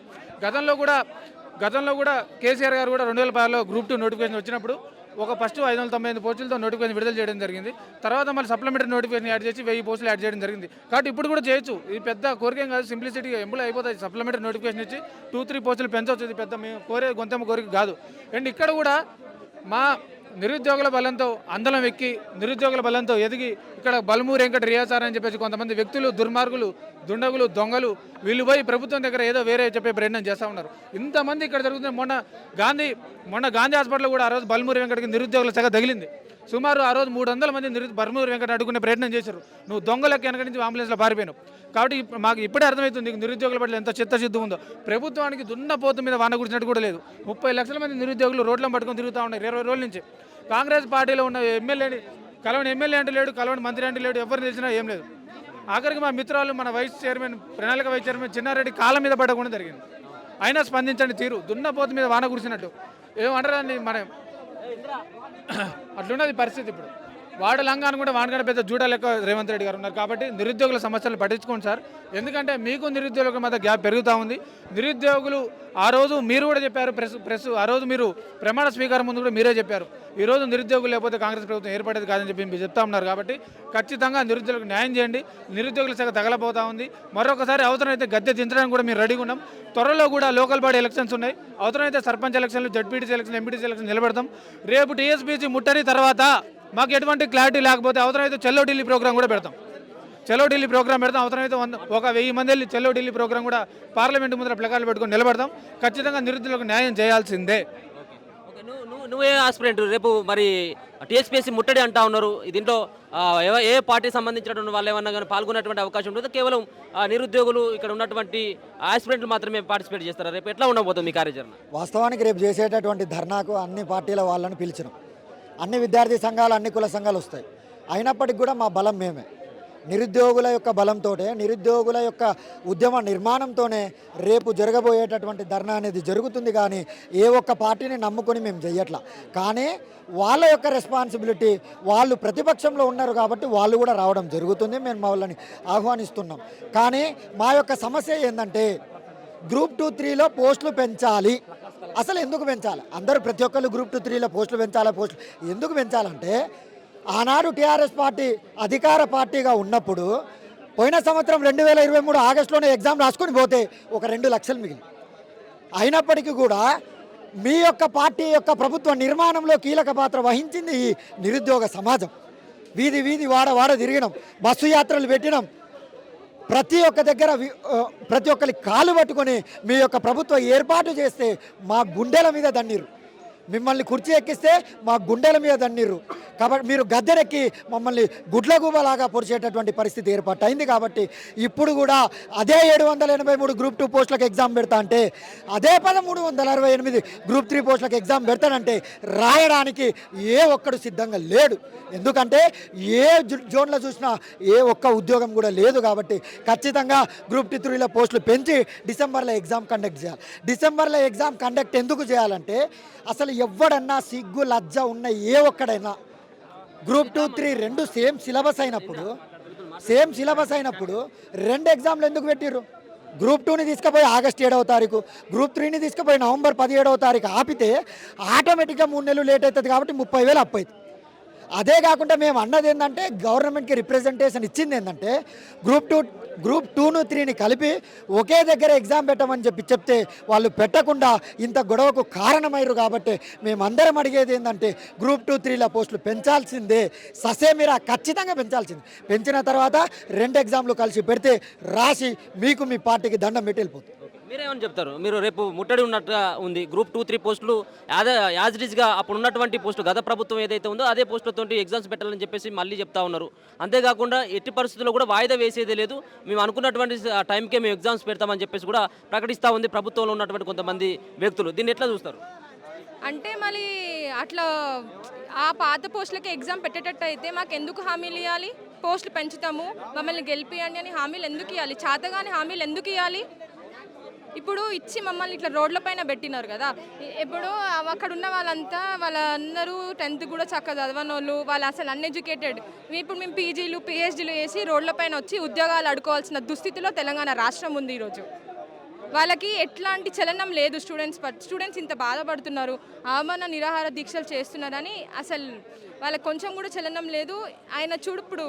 గతంలో కూడా కేసీఆర్ గారు కూడా 2016లో గ్రూప్ 2 నోటిఫికేషన్ వచ్చినప్పుడు ఒక ఫస్ట్ 598 పోస్టులతో నోటిఫికేషన్ విడుదల చేయడం జరిగింది. తర్వాత మళ్ళీ సప్లిమెంటరీ నోటిఫికేషన్ యాడ్ చేసి 1000 పోస్టులు యాడ్ చేయడం జరిగింది. కాబట్టి ఇప్పుడు కూడా చేయొచ్చు. ఇది పెద్ద కోరికేం కాదు, సింప్లిసిటీగా ఎంపుల్ అయిపోతుంది. సప్లిమెంటరీ నోటిఫికేషన్ ఇచ్చి 2-3 పోస్టులు పెంచవచ్చు. ఇది పెద్ద మేము గొంతెమ్మ కోరిక కాదు. అండ్ ఇక్కడ కూడా మా నిరుద్యోగుల బలంతో అందలం ఎక్కి నిరుద్యోగుల బలంతో ఎదిగి ఇక్కడ బల్మూరు వెంకట రియాసార్ అని చెప్పేసి కొంతమంది వ్యక్తులు, దుర్మార్గులు, దుండగులు, దొంగలు వీళ్ళు పోయి ప్రభుత్వం దగ్గర ఏదో వేరే చెప్పే ప్రయత్నం చేస్తూ ఉన్నారు. ఇంతమంది ఇక్కడ జరుగుతుంది. మొన్న గాంధీ హాస్పిటల్లో కూడా ఆ రోజు బల్మూరు వెంకటకి నిరుద్యోగుల సగ తగిలింది. సుమారు ఆ రోజు 300 మంది బల్మూరు వెంకట అడుగునే ప్రయత్నం చేశారు. నువ్వు దొంగలకి వెనక నుంచి అంబులెన్స్లో పారిపోయినావు. కాబట్టి మాకు ఇప్పుడే అర్థమవుతుంది నిరుద్యోగుల పట్ల ఎంత చిత్తశుద్ధి ఉందో. ప్రభుత్వానికి దున్నపోతు మీద వాన కురిచినట్టు కూడా లేదు. 30 లక్షల మంది నిరుద్యోగులు రోడ్లను పట్టుకొని తిరుగుతూ ఉన్నారు 20 రోజుల నుంచి. కాంగ్రెస్ పార్టీలో ఉన్న ఎమ్మెల్యేని కలవని ఎమ్మెల్యే అంటే లేడు, కలవని మంత్రి అంటే లేడు, ఎవరిని తెలిసినా ఏం లేదు. ఆఖరికి మా మిత్రాలు మన వైస్ చైర్మన్ ప్రణాళిక వైస్ చైర్మన్ చిన్నారెడ్డి కాళ్ళ మీద పడకుండా జరిగింది. అయినా స్పందించండి తీరు దున్నపోతు మీద వాన కురిసినట్టు ఏమంటారండి. మనం అట్లున్నది పరిస్థితి. ఇప్పుడు వాడు లంగాను కూడా వానగానే పెద్ద జూడా లెక్క రేవంత్ రెడ్డి గారు ఉన్నారు. కాబట్టి నిరుద్యోగుల సమస్యలను పట్టించుకోండి సార్. ఎందుకంటే మీకు నిరుద్యోగుల మధ్య గ్యాప్ పెరుగుతూ ఉంది. నిరుద్యోగులు ఆ రోజు మీరు కూడా చెప్పారు, ప్రెస్ ఆ రోజు మీరు ప్రమాణ స్వీకారం ముందు కూడా మీరే చెప్పారు, ఈరోజు నిరుద్యోగులు లేకపోతే కాంగ్రెస్ ప్రభుత్వం ఏర్పడేది కాదని చెప్పి మీరు చెప్తా ఉన్నారు. కాబట్టి ఖచ్చితంగా నిరుద్యోగులకు న్యాయం చేయండి. నిరుద్యోగుల శాఖ తగలబోతూ ఉంది. మరొకసారి అవసరమైతే గద్దె దించడానికి కూడా మేము రెడీగా ఉన్నాం. త్వరలో కూడా లోకల్ బాడీ ఎలక్షన్స్ ఉన్నాయి. అవసరమైతే సర్పంచ్ ఎలక్షన్లు, జడ్పీటీసీ ఎలక్షన్, ఎంపీటీసీ ఎలక్షన్ నిలబెడతాం. రేపు టీఎస్పీసీ ముట్టడి తర్వాత మాకు ఎటువంటి క్లారిటీ లేకపోతే అవసరమైతే చెల్లో ఢిల్లీ ప్రోగ్రాం కూడా పెడతాం. చెల్లో ఢిల్లీ ప్రోగ్రాం పెడతాం. అవసరమైతే 1000 మంది వెళ్ళి చెల్లో ఢిల్లీ ప్రోగ్రాం కూడా పార్లమెంటు ముందర ప్లకార్డులు పెట్టుకొని నిలబెడతాం. ఖచ్చితంగా నిరుద్యోగులకు న్యాయం చేయాల్సిందే. నువ్వే ఆస్పిరెంట్ రేపు మరి టీఎస్పీఎస్సీ ముట్టడి అంటా ఉన్నారు. దీంట్లో ఏ పార్టీకి సంబంధించినటువంటి వాళ్ళు ఏమన్నా కానీ పాల్గొనేటువంటి అవకాశం ఉంటుంది? కేవలం నిరుద్యోగులు ఇక్కడ ఉన్నటువంటి ఆస్పిరెంట్లు మాత్రమే పార్టిసిపేట్ చేస్తారా? రేపు ఎట్లా ఉండబోతుంది మీ కార్యాచరణ? వాస్తవానికి రేపు చేసేటటువంటి ధర్నాకు అన్ని పార్టీల వాళ్ళని పిలిచినాం. అన్ని విద్యార్థి సంఘాలు, అన్ని కుల సంఘాలు వస్తాయి. అయినప్పటికీ కూడా మా బలం మేమే. నిరుద్యోగుల యొక్క బలంతో, నిరుద్యోగుల యొక్క ఉద్యమ నిర్మాణంతోనే రేపు జరగబోయేటటువంటి ధర్నా అనేది జరుగుతుంది. కానీ ఏ ఒక్క పార్టీని నమ్ముకొని మేము చెయ్యట్లా. కానీ వాళ్ళ యొక్క రెస్పాన్సిబిలిటీ, వాళ్ళు ప్రతిపక్షంలో ఉన్నారు కాబట్టి వాళ్ళు కూడా రావడం జరుగుతుంది. మేము వాళ్ళని ఆహ్వానిస్తున్నాం. కానీ మా యొక్క సమస్య ఏంటంటే గ్రూప్ 2, 3లో పోస్టులు పెంచాలి. అసలు ఎందుకు పెంచాలి? అందరూ ప్రతి ఒక్కళ్ళు గ్రూప్ 2, 3లో పోస్టులు ఎందుకు పెంచాలంటే ఆనాడు టీఆర్ఎస్ పార్టీ అధికార పార్టీగా ఉన్నప్పుడు పోయిన సంవత్సరం 2023 ఆగస్టులోనే ఎగ్జామ్ రాసుకొని పోతే ఒక 2 లక్షలు మిగిలి. అయినప్పటికీ కూడా మీ యొక్క పార్టీ యొక్క ప్రభుత్వ నిర్మాణంలో కీలక పాత్ర వహించింది ఈ నిరుద్యోగ సమాజం. వీధి వాడ తిరిగినాం, బస్సు యాత్రలు పెట్టినాం. ప్రతి ఒక్క దగ్గర ప్రతి ఒక్కరి కాలు పట్టుకొని మీ యొక్క ప్రభుత్వం ఏర్పాటు చేస్తే మా గుండెల మీద దన్నీరు. మిమ్మల్ని కుర్చీ ఎక్కిస్తే మా గుండెల మీద దన్నీరు. కాబట్టి మీరు గద్దెనెక్కి మమ్మల్ని గుడ్లగూబలాగా పొడిచేటటువంటి పరిస్థితి ఏర్పాటైంది. కాబట్టి ఇప్పుడు కూడా అదే 783 గ్రూప్ 2 పోస్టులకు ఎగ్జామ్ పెడతా అంటే, అదే 1368 గ్రూప్ 3 పోస్టులకు ఎగ్జామ్ పెడతానంటే రాయడానికి ఏ ఒక్కడు సిద్ధంగా లేడు. ఎందుకంటే ఏ జోన్లో చూసినా ఏ ఒక్క ఉద్యోగం కూడా లేదు. కాబట్టి ఖచ్చితంగా గ్రూప్ 2, 3లో పోస్టులు పెంచి డిసెంబర్లో ఎగ్జామ్ కండక్ట్ చేయాలి. డిసెంబర్లో ఎగ్జామ్ కండక్ట్ ఎందుకు చేయాలంటే అసలు ఎవడన్నా సిగ్గు లజ్జ ఉన్న ఏ ఒక్కడైనా గ్రూప్ 2, 3 రెండు సేమ్ సిలబస్ అయినప్పుడు 2 ఎగ్జామ్లు ఎందుకు పెట్టిర్రు? గ్రూప్ 2ని తీసుకుపోయి ఆగస్టు 7వ తారీఖు, గ్రూప్ 3ని తీసుకుపోయి నవంబర్ 17వ తారీఖు ఆపితే ఆటోమేటిక్గా 3 నెలలు లేట్ అవుతుంది. కాబట్టి 30,000 అప్పు అవుతుంది. అదే కాకుండా మేము అన్నది ఏంటంటే గవర్నమెంట్కి రిప్రజెంటేషన్ ఇచ్చింది ఏంటంటే గ్రూప్ 2ను 3ని కలిపి ఒకే దగ్గర ఎగ్జామ్ పెట్టమని చెప్తే వాళ్ళు పెట్టకుండా ఇంత గొడవకు కారణమయ్యారు. కాబట్టి మేమందరం అడిగేది ఏంటంటే గ్రూప్ 2, 3ల పోస్టులు పెంచాల్సిందే. ససేమిరా ఖచ్చితంగా పెంచాల్సిందే. పెంచిన తర్వాత 2 ఎగ్జామ్లు కలిసి పెడితే రాసి మీకు మీ పార్టీకి దండం పెట్టి వెళ్ళిపోతుంది. మీరేమని చెప్తారు? మీరు రేపు ముట్టడి ఉన్నట్టుగా ఉంది. గ్రూప్ 2, 3 పోస్టులు యాజ్ ఇట్ ఈస్గా అప్పుడు ఉన్నటువంటి పోస్టులు గత ప్రభుత్వం ఏదైతే ఉందో అదే పోస్టులతో ఎగ్జామ్స్ పెట్టాలని చెప్పేసి మళ్ళీ చెప్తా ఉన్నారు. అంతేకాకుండా ఎట్టి పరిస్థితుల్లో కూడా వాయిదా వేసేదే లేదు, మేము అనుకున్నటువంటి టైంకే మేము ఎగ్జామ్స్ పెడతామని చెప్పేసి కూడా ప్రకటిస్తూ ఉంది ప్రభుత్వంలో ఉన్నటువంటి కొంతమంది వ్యక్తులు. దీన్ని ఎట్లా చూస్తారు? అంటే మళ్ళీ అట్లా ఆ పాత పోస్టులకి ఎగ్జామ్ పెట్టేటట్టు అయితే మాకు ఎందుకు హామీలు ఇవ్వాలి? పోస్టులు పెంచుతాము, మమ్మల్ని గెలిపియండి అని హామీలు ఎందుకు ఇవ్వాలి? చేతగాని హామీలు ఎందుకు ఇవ్వాలి? ఇప్పుడు ఇచ్చి మమ్మల్ని ఇట్లా రోడ్లపైన పెట్టినారు కదా. ఇప్పుడు అక్కడ ఉన్న వాళ్ళందరూ 10th కూడా చక్కగా చదవని వాళ్ళు, వాళ్ళు అసలు అన్ఎడ్యుకేటెడ్. ఇప్పుడు మేము పీజీలు పిహెచ్డీలు వేసి రోడ్లపైన వచ్చి ఉద్యోగాలు అడుకోవాల్సిన దుస్థితిలో తెలంగాణ రాష్ట్రం ఉంది ఈరోజు. వాళ్ళకి ఎట్లాంటి చలనం లేదు. స్టూడెంట్స్ ఇంత బాధపడుతున్నారు, ఆమరణ నిరాహార దీక్షలు చేస్తున్నారని అసలు వాళ్ళకి కొంచెం కూడా చలనం లేదు. ఆయన చూడు ఇప్పుడు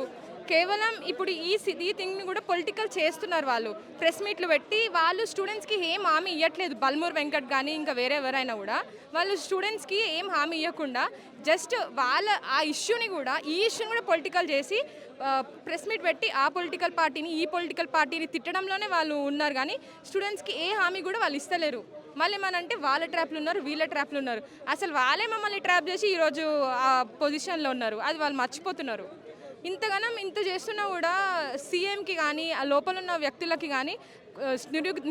కేవలం ఇప్పుడు ఈ థింగ్ని కూడా పొలిటికల్ చేస్తున్నారు. వాళ్ళు ప్రెస్ మీట్లు పెట్టి వాళ్ళు స్టూడెంట్స్కి ఏం హామీ ఇవ్వట్లేదు. బల్మూర్ వెంకట్ కానీ ఇంకా వేరే ఎవరైనా కూడా వాళ్ళు స్టూడెంట్స్కి ఏం హామీ ఇవ్వకుండా జస్ట్ వాళ్ళ ఈ ఇష్యూని కూడా పొలిటికల్ చేసి ప్రెస్ మీట్ పెట్టి ఆ పొలిటికల్ పార్టీని ఈ పొలిటికల్ పార్టీని తిట్టడంలోనే వాళ్ళు ఉన్నారు. కానీ స్టూడెంట్స్కి ఏ హామీ కూడా వాళ్ళు ఇస్తలేరు. మళ్ళీ ఏమనంటే వాళ్ళ ట్రాప్లు ఉన్నారు, వీళ్ళ ట్రాప్లు ఉన్నారు. అసలు వాళ్ళే మమ్మల్ని ట్రాప్ చేసి ఈరోజు ఆ పొజిషన్లో ఉన్నారు. అది వాళ్ళు మర్చిపోతున్నారు. ఇంత చేస్తున్నా కూడా సీఎంకి కానీ ఆ లోపల ఉన్న వ్యక్తులకి కానీ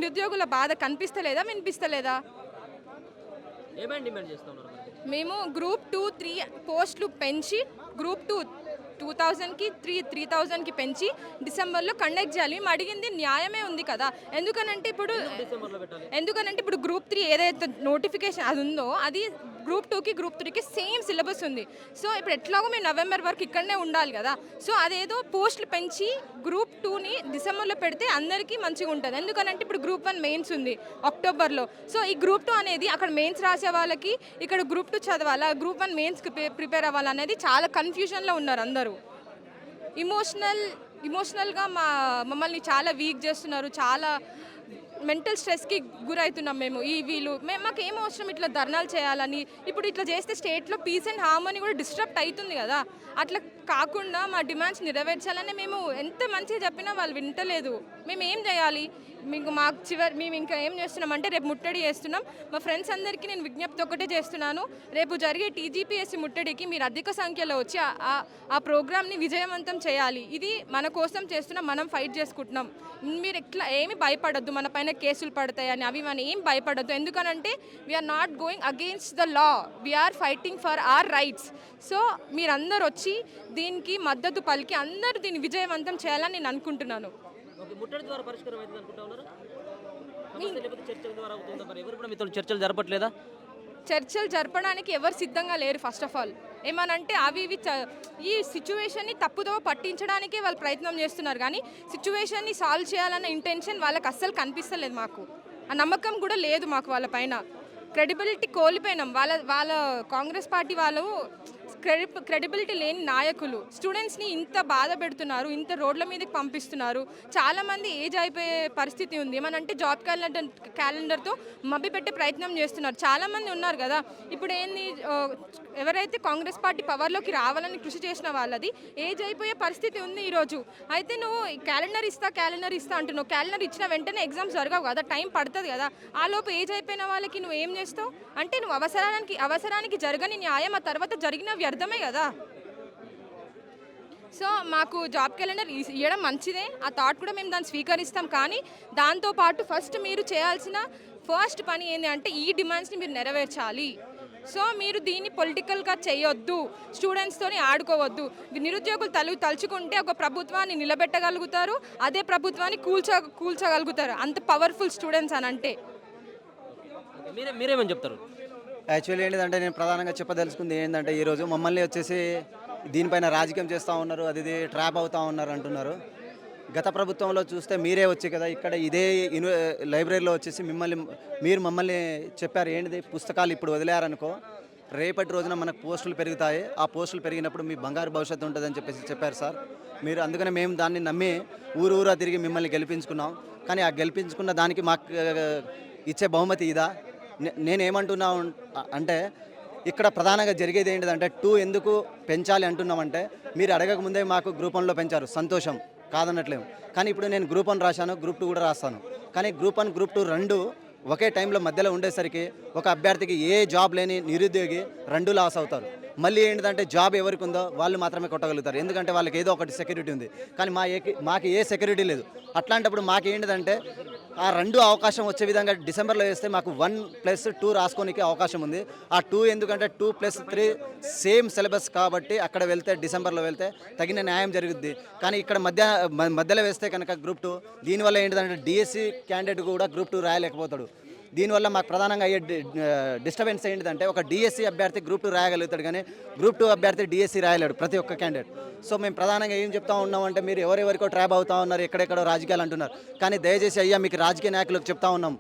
నిరుద్యోగుల బాధ కనిపిస్తలేదా, వినిపిస్తలేదా? ఏమైనా డిమాండ్ చేస్తున్నారు? మేము గ్రూప్ 2, 3 పోస్టులు పెంచి గ్రూప్ 2 2000కి 3000కి పెంచి డిసెంబర్లో కండక్ట్ చేయాలి. మేము అడిగింది న్యాయమే ఉంది కదా. ఎందుకనంటే ఇప్పుడు గ్రూప్ 3 ఏదైతే నోటిఫికేషన్ అది ఉందో అది గ్రూప్ 2కి గ్రూప్ 3కి సేమ్ సిలబస్ ఉంది. సో ఇప్పుడు ఎట్లాగో మేము నవంబర్ వరకు ఇక్కడనే ఉండాలి కదా. సో అదేదో పోస్టులు పెంచి గ్రూప్ 2ని డిసెంబర్లో పెడితే అందరికీ మంచిగా ఉంటుంది. ఎందుకనంటే ఇప్పుడు గ్రూప్ 1 మెయిన్స్ ఉంది అక్టోబర్లో. సో ఈ గ్రూప్ 2 అనేది అక్కడ మెయిన్స్ రాసే వాళ్ళకి ఇక్కడ గ్రూప్ 2 చదవాలా, గ్రూప్ 1 మెయిన్స్కి ప్రిపేర్ అవ్వాలనేది చాలా కన్ఫ్యూజన్లో ఉన్నారు అందరూ. ఇమోషనల్గా మమ్మల్ని చాలా వీక్ చేస్తున్నారు. చాలా మెంటల్ స్ట్రెస్కి గురవుతున్నాం మేము. మాకు ఏం అవసరం ఇట్లా ధర్నాలు చేయాలని? ఇప్పుడు ఇట్లా చేస్తే స్టేట్లో పీస్ అండ్ హార్మోనీ కూడా డిస్టర్బ్ అవుతుంది కదా. అట్లా కాకుండా మా డిమాండ్స్ నెరవేర్చాలని మేము ఎంత మంచిగా చెప్పినా వాళ్ళు వింటలేదు. మేము ఏం చేయాలి? మేము ఇంకా ఏం చేస్తున్నామంటే రేపు ముట్టడి చేస్తున్నాం. మా ఫ్రెండ్స్ అందరికీ నేను విజ్ఞప్తి ఒకటే చేస్తున్నాను, రేపు జరిగే టీజీపీఎస్సీ ముట్టడికి మీరు అధిక సంఖ్యలో వచ్చి ఆ ప్రోగ్రామ్ని విజయవంతం చేయాలి. ఇది మన కోసం చేస్తున్నాం, మనం ఫైట్ చేసుకుంటున్నాం. మీరు ఏమి భయపడద్దు, మన పైన కేసులు పడతాయని అవి మనం ఏం భయపడద్దు. ఎందుకనంటే we're not going against the law, we're fighting for our rights. So మీరందరూ వచ్చి దీనికి మద్దతు పలికి అందరూ దీన్ని విజయవంతం చేయాలని నేను అనుకుంటున్నాను. ముట్టడి ద్వారా పరిష్కారం అవుతుంది అనుకుంటా ఉన్నారా? లేకపోతే చర్చల ద్వారా అవుతుందా? మరి ఎవరు కూడా మీతో చర్చలు జరపట్లేదా? చర్చలు జరపడానికి ఎవరు సిద్ధంగా లేరు. ఫస్ట్ ఆఫ్ ఆల్ ఏమనంటే ఈ సిచ్యువేషన్ని తప్పుదో పట్టించడానికే వాళ్ళు ప్రయత్నం చేస్తున్నారు. కానీ సిచ్యువేషన్ని సాల్వ్ చేయాలన్న ఇంటెన్షన్ వాళ్ళకి అస్సలు కనిపిస్తలేదు. మాకు ఆ నమ్మకం కూడా లేదు. మాకు వాళ్ళ పైన క్రెడిబిలిటీ కోల్పోయినాం. వాళ్ళ కాంగ్రెస్ పార్టీ వాళ్ళు క్రెడిబిలిటీ లేని నాయకులు స్టూడెంట్స్ని ఇంత బాధ పెడుతున్నారు, ఇంత రోడ్ల మీదకి పంపిస్తున్నారు. చాలామంది ఏజ్ అయిపోయే పరిస్థితి ఉంది. ఏమనంటే జాబ్ క్యాలెండర్తో మభ్య పెట్టే ప్రయత్నం చేస్తున్నారు. చాలామంది ఉన్నారు కదా. ఇప్పుడు ఎవరైతే కాంగ్రెస్ పార్టీ పవర్లోకి రావాలని కృషి చేసిన వాళ్ళది ఏజ్ అయిపోయే పరిస్థితి ఉంది ఈరోజు. అయితే నువ్వు క్యాలెండర్ ఇస్తా అంటున్నావు. క్యాలెండర్ ఇచ్చిన వెంటనే ఎగ్జామ్స్ జరగవు కదా, టైం పడుతుంది కదా. ఆలోపు ఏజ్ అయిపోయిన వాళ్ళకి నువ్వు ఏం చేస్తావు? అంటే నువ్వు అవసరానికి జరగని న్యాయం ఆ తర్వాత జరిగిన వ్యర్థమే కదా. సో మాకు జాబ్ క్యాలెండర్ ఇవ్వడం మంచిదే, ఆ థాట్ కూడా మేము దాన్ని స్వీకరిస్తాం. కానీ దాంతోపాటు ఫస్ట్ మీరు చేయాల్సిన ఫస్ట్ పని ఏంటి అంటే ఈ డిమాండ్స్ని మీరు నెరవేర్చాలి. సో మీరు దీన్ని పొలిటికల్గా చేయొద్దు, స్టూడెంట్స్తోని ఆడుకోవద్దు. నిరుద్యోగులు తలుచుకుంటే ఒక ప్రభుత్వాన్ని నిలబెట్టగలుగుతారు, అదే ప్రభుత్వాన్ని కూల్చగలుగుతారు. అంత పవర్ఫుల్ స్టూడెంట్స్ అని అంటే. మీరేమని చెప్తారు? యాక్చువల్లీ ఏంటంటే నేను ప్రధానంగా చెప్పదలుచుకుంది ఏంటంటే ఈరోజు మమ్మల్ని వచ్చేసి దీనిపైన రాజకీయం చేస్తూ ఉన్నారు, అది ట్రాప్ అవుతూ ఉన్నారు అంటున్నారు. గత ప్రభుత్వంలో చూస్తే మీరే వచ్చి కదా ఇక్కడ ఇదే లైబ్రరీలో వచ్చేసి మీరు మమ్మల్ని చెప్పారు ఏంటిది పుస్తకాలు ఇప్పుడు వదిలేరనుకో రేపటి రోజున మనకు పోస్టులు పెరుగుతాయి, ఆ పోస్టులు పెరిగినప్పుడు మీ బంగారు భవిష్యత్తు ఉంటుందని చెప్పారు సార్ మీరు. అందుకనే మేము దాన్ని నమ్మి ఊరూరా తిరిగి మిమ్మల్ని గెలిపించుకున్నాం. కానీ ఆ గెలిపించుకున్న దానికి మాకు ఇచ్చే బహుమతి ఇదా? నేనేమంటున్నా అంటే ఇక్కడ ప్రధానంగా జరిగేది ఏంటిదంటే 2 ఎందుకు పెంచాలి అంటున్నామంటే మీరు అడగకముందే మాకు గ్రూప్ 1లో పెంచారు, సంతోషం. కాదనట్లేము. కానీ ఇప్పుడు నేను గ్రూప్ 1 రాశాను, గ్రూప్ 2 కూడా రాస్తాను. కానీ గ్రూప్ 1 గ్రూప్ 2 రెండు ఒకే టైంలో మధ్యలో ఉండేసరికి ఒక అభ్యర్థికి ఏ జాబ్ లేని నిరుద్యోగి రెండు లాస్ అవుతారు. మళ్ళీ ఏంటంటే జాబ్ ఎవరికి ఉందో వాళ్ళు మాత్రమే కొట్టగలుగుతారు, ఎందుకంటే వాళ్ళకి ఏదో ఒకటి సెక్యూరిటీ ఉంది. కానీ మాకు ఏ సెక్యూరిటీ లేదు. అట్లాంటప్పుడు మాకు ఏంటంటే ఆ రెండు అవకాశం వచ్చే విధంగా డిసెంబర్లో వేస్తే మాకు 1+2 రాసుకోనికి అవకాశం ఉంది. ఆ 2 ఎందుకంటే 2+3 సేమ్ సిలబస్ కాబట్టి అక్కడ వెళ్తే డిసెంబర్లో వెళ్తే తగిన న్యాయం జరుగుద్ది. కానీ ఇక్కడ మధ్యలో వేస్తే కనుక గ్రూప్ 2 దీనివల్ల ఏంటంటే డిఎస్సి క్యాండిడేట్ కూడా గ్రూప్ 2 రాయలేకపోతాడు. దీనివల్ల మాకు ప్రధానంగా అయ్యే డిస్టర్బెన్స్ ఏంటిదంటే ఒక డిఎస్సి అభ్యర్థి గ్రూప్ 2 రాయగలుగుతాడు, కానీ గ్రూప్ 2 అభ్యర్థి డిఎస్సి రాయలేడు ప్రతి ఒక్క క్యాండిడేట్. సో మేము ప్రధానంగా ఏం చెప్తా ఉన్నామంటే మీరు ఎవరెవరికో ట్రాప్ అవుతా ఉన్నారు, ఎక్కడెక్కడో రాజకీయాలు అంటున్నారు. కానీ దయచేసి అయ్యా మీకు రాజకీయ నాయకులకు చెప్తా ఉన్నాం,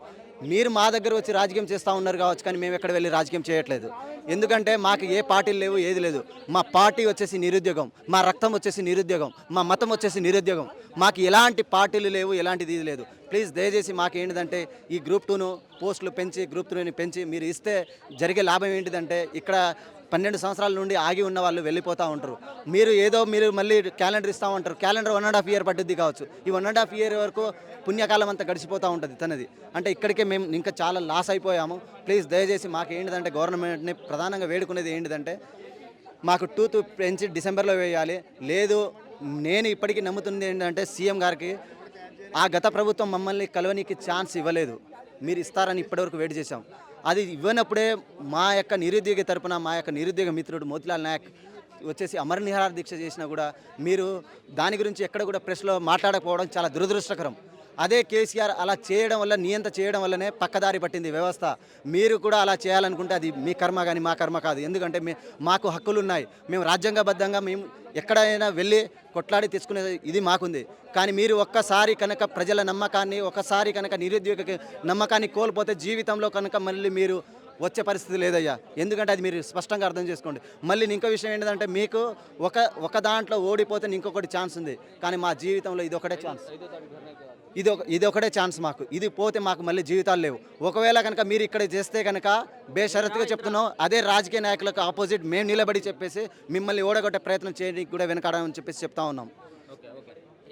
మీరు మా దగ్గర వచ్చి రాజకీయం చేస్తూ ఉన్నారు కావచ్చు, కానీ మేము ఎక్కడ వెళ్ళి రాజకీయం చేయట్లేదు. ఎందుకంటే మాకు ఏ పార్టీలు లేవు, ఏది లేదు. మా పార్టీ వచ్చేసి నిరుద్యోగం, మా రక్తం వచ్చేసి నిరుద్యోగం, మా మతం వచ్చేసి నిరుద్యోగం. మాకు ఎలాంటి పార్టీలు లేవు, ఎలాంటిది ఇది లేదు. ప్లీజ్ దయచేసి మాకు ఏంటిదంటే ఈ గ్రూప్ 2ను పోస్టులు పెంచి గ్రూప్ 3ని పెంచి మీరు ఇస్తే జరిగే లాభం ఏంటిదంటే ఇక్కడ 12 సంవత్సరాల నుండి ఆగి ఉన్న వాళ్ళు వెళ్ళిపోతూ ఉంటారు. మీరు మళ్ళీ క్యాలెండర్ ఇస్తూ ఉంటారు. క్యాలెండర్ 1.5 ఇయర్ పట్టుద్ది కావచ్చు. ఈ 1.5 ఇయర్ వరకు పుణ్యకాలం అంతా గడిచిపోతూ ఉంటుంది తనది. అంటే ఇక్కడికే మేము ఇంకా చాలా లాస్ అయిపోయాము. ప్లీజ్ దయచేసి మాకు ఏంటిదంటే గవర్నమెంట్ని ప్రధానంగా వేడుకునేది ఏంటిదంటే మాకు 2 పెంచి డిసెంబర్లో వేయాలి. లేదు నేను ఇప్పటికీ నమ్ముతుంది ఏంటంటే సీఎం గారికి ఆ గత ప్రభుత్వం మమ్మల్ని కలవనీకి ఛాన్స్ ఇవ్వలేదు, మీరు ఇస్తారని ఇప్పటివరకు వెయిట్ చేశాం. అది ఇవ్వనప్పుడే మా యొక్క నిరుద్యోగి తరపున మా యొక్క నిరుద్యోగ మిత్రుడు మోతిలాల్ నాయక్ వచ్చేసి అమర నిరాహార దీక్ష చేసినా కూడా మీరు దాని గురించి ఎక్కడ కూడా ప్రెస్లో మాట్లాడకపోవడం చాలా దురదృష్టకరం. అదే కేసీఆర్ అలా చేయడం వల్ల నియంత చేయడం వల్లనే పక్కదారి పట్టింది వ్యవస్థ. మీరు కూడా అలా చేయాలనుకుంటే అది మీ కర్మ కానీ మా కర్మ కాదు. ఎందుకంటే మాకు హక్కులు ఉన్నాయి, మేము రాజ్యాంగబద్ధంగా మేము ఎక్కడైనా వెళ్ళి కొట్లాడి తెచ్చుకునే ఇది మాకుంది. కానీ మీరు ఒక్కసారి కనుక ప్రజల నమ్మకాన్ని, ఒకసారి కనుక నిరుద్యోగ నమ్మకాన్ని కోల్పోతే జీవితంలో కనుక మళ్ళీ మీరు వచ్చే పరిస్థితి లేదయ్యా. ఎందుకంటే అది మీరు స్పష్టంగా అర్థం చేసుకోండి. మళ్ళీ ఇంకో విషయం ఏంటంటే మీకు ఒక దాంట్లో ఓడిపోతే ఇంకొకటి ఛాన్స్ ఉంది, కానీ మా జీవితంలో ఇది ఒకటే ఛాన్స్, ఇది ఒకటే ఛాన్స్ మాకు. ఇది పోతే మాకు మళ్ళీ జీవితాలు లేవు. ఒకవేళ కనుక మీరు ఇక్కడ చేస్తే కనుక బేషరతుగా చెప్తున్నాం, అదే రాజకీయ నాయకులకు ఆపోజిట్ మేము నిలబడి చెప్పేసి మిమ్మల్ని ఓడగొట్టే ప్రయత్నం చేయడానికి కూడా వెనకాడమని చెప్పేసి చెప్తా ఉన్నాం.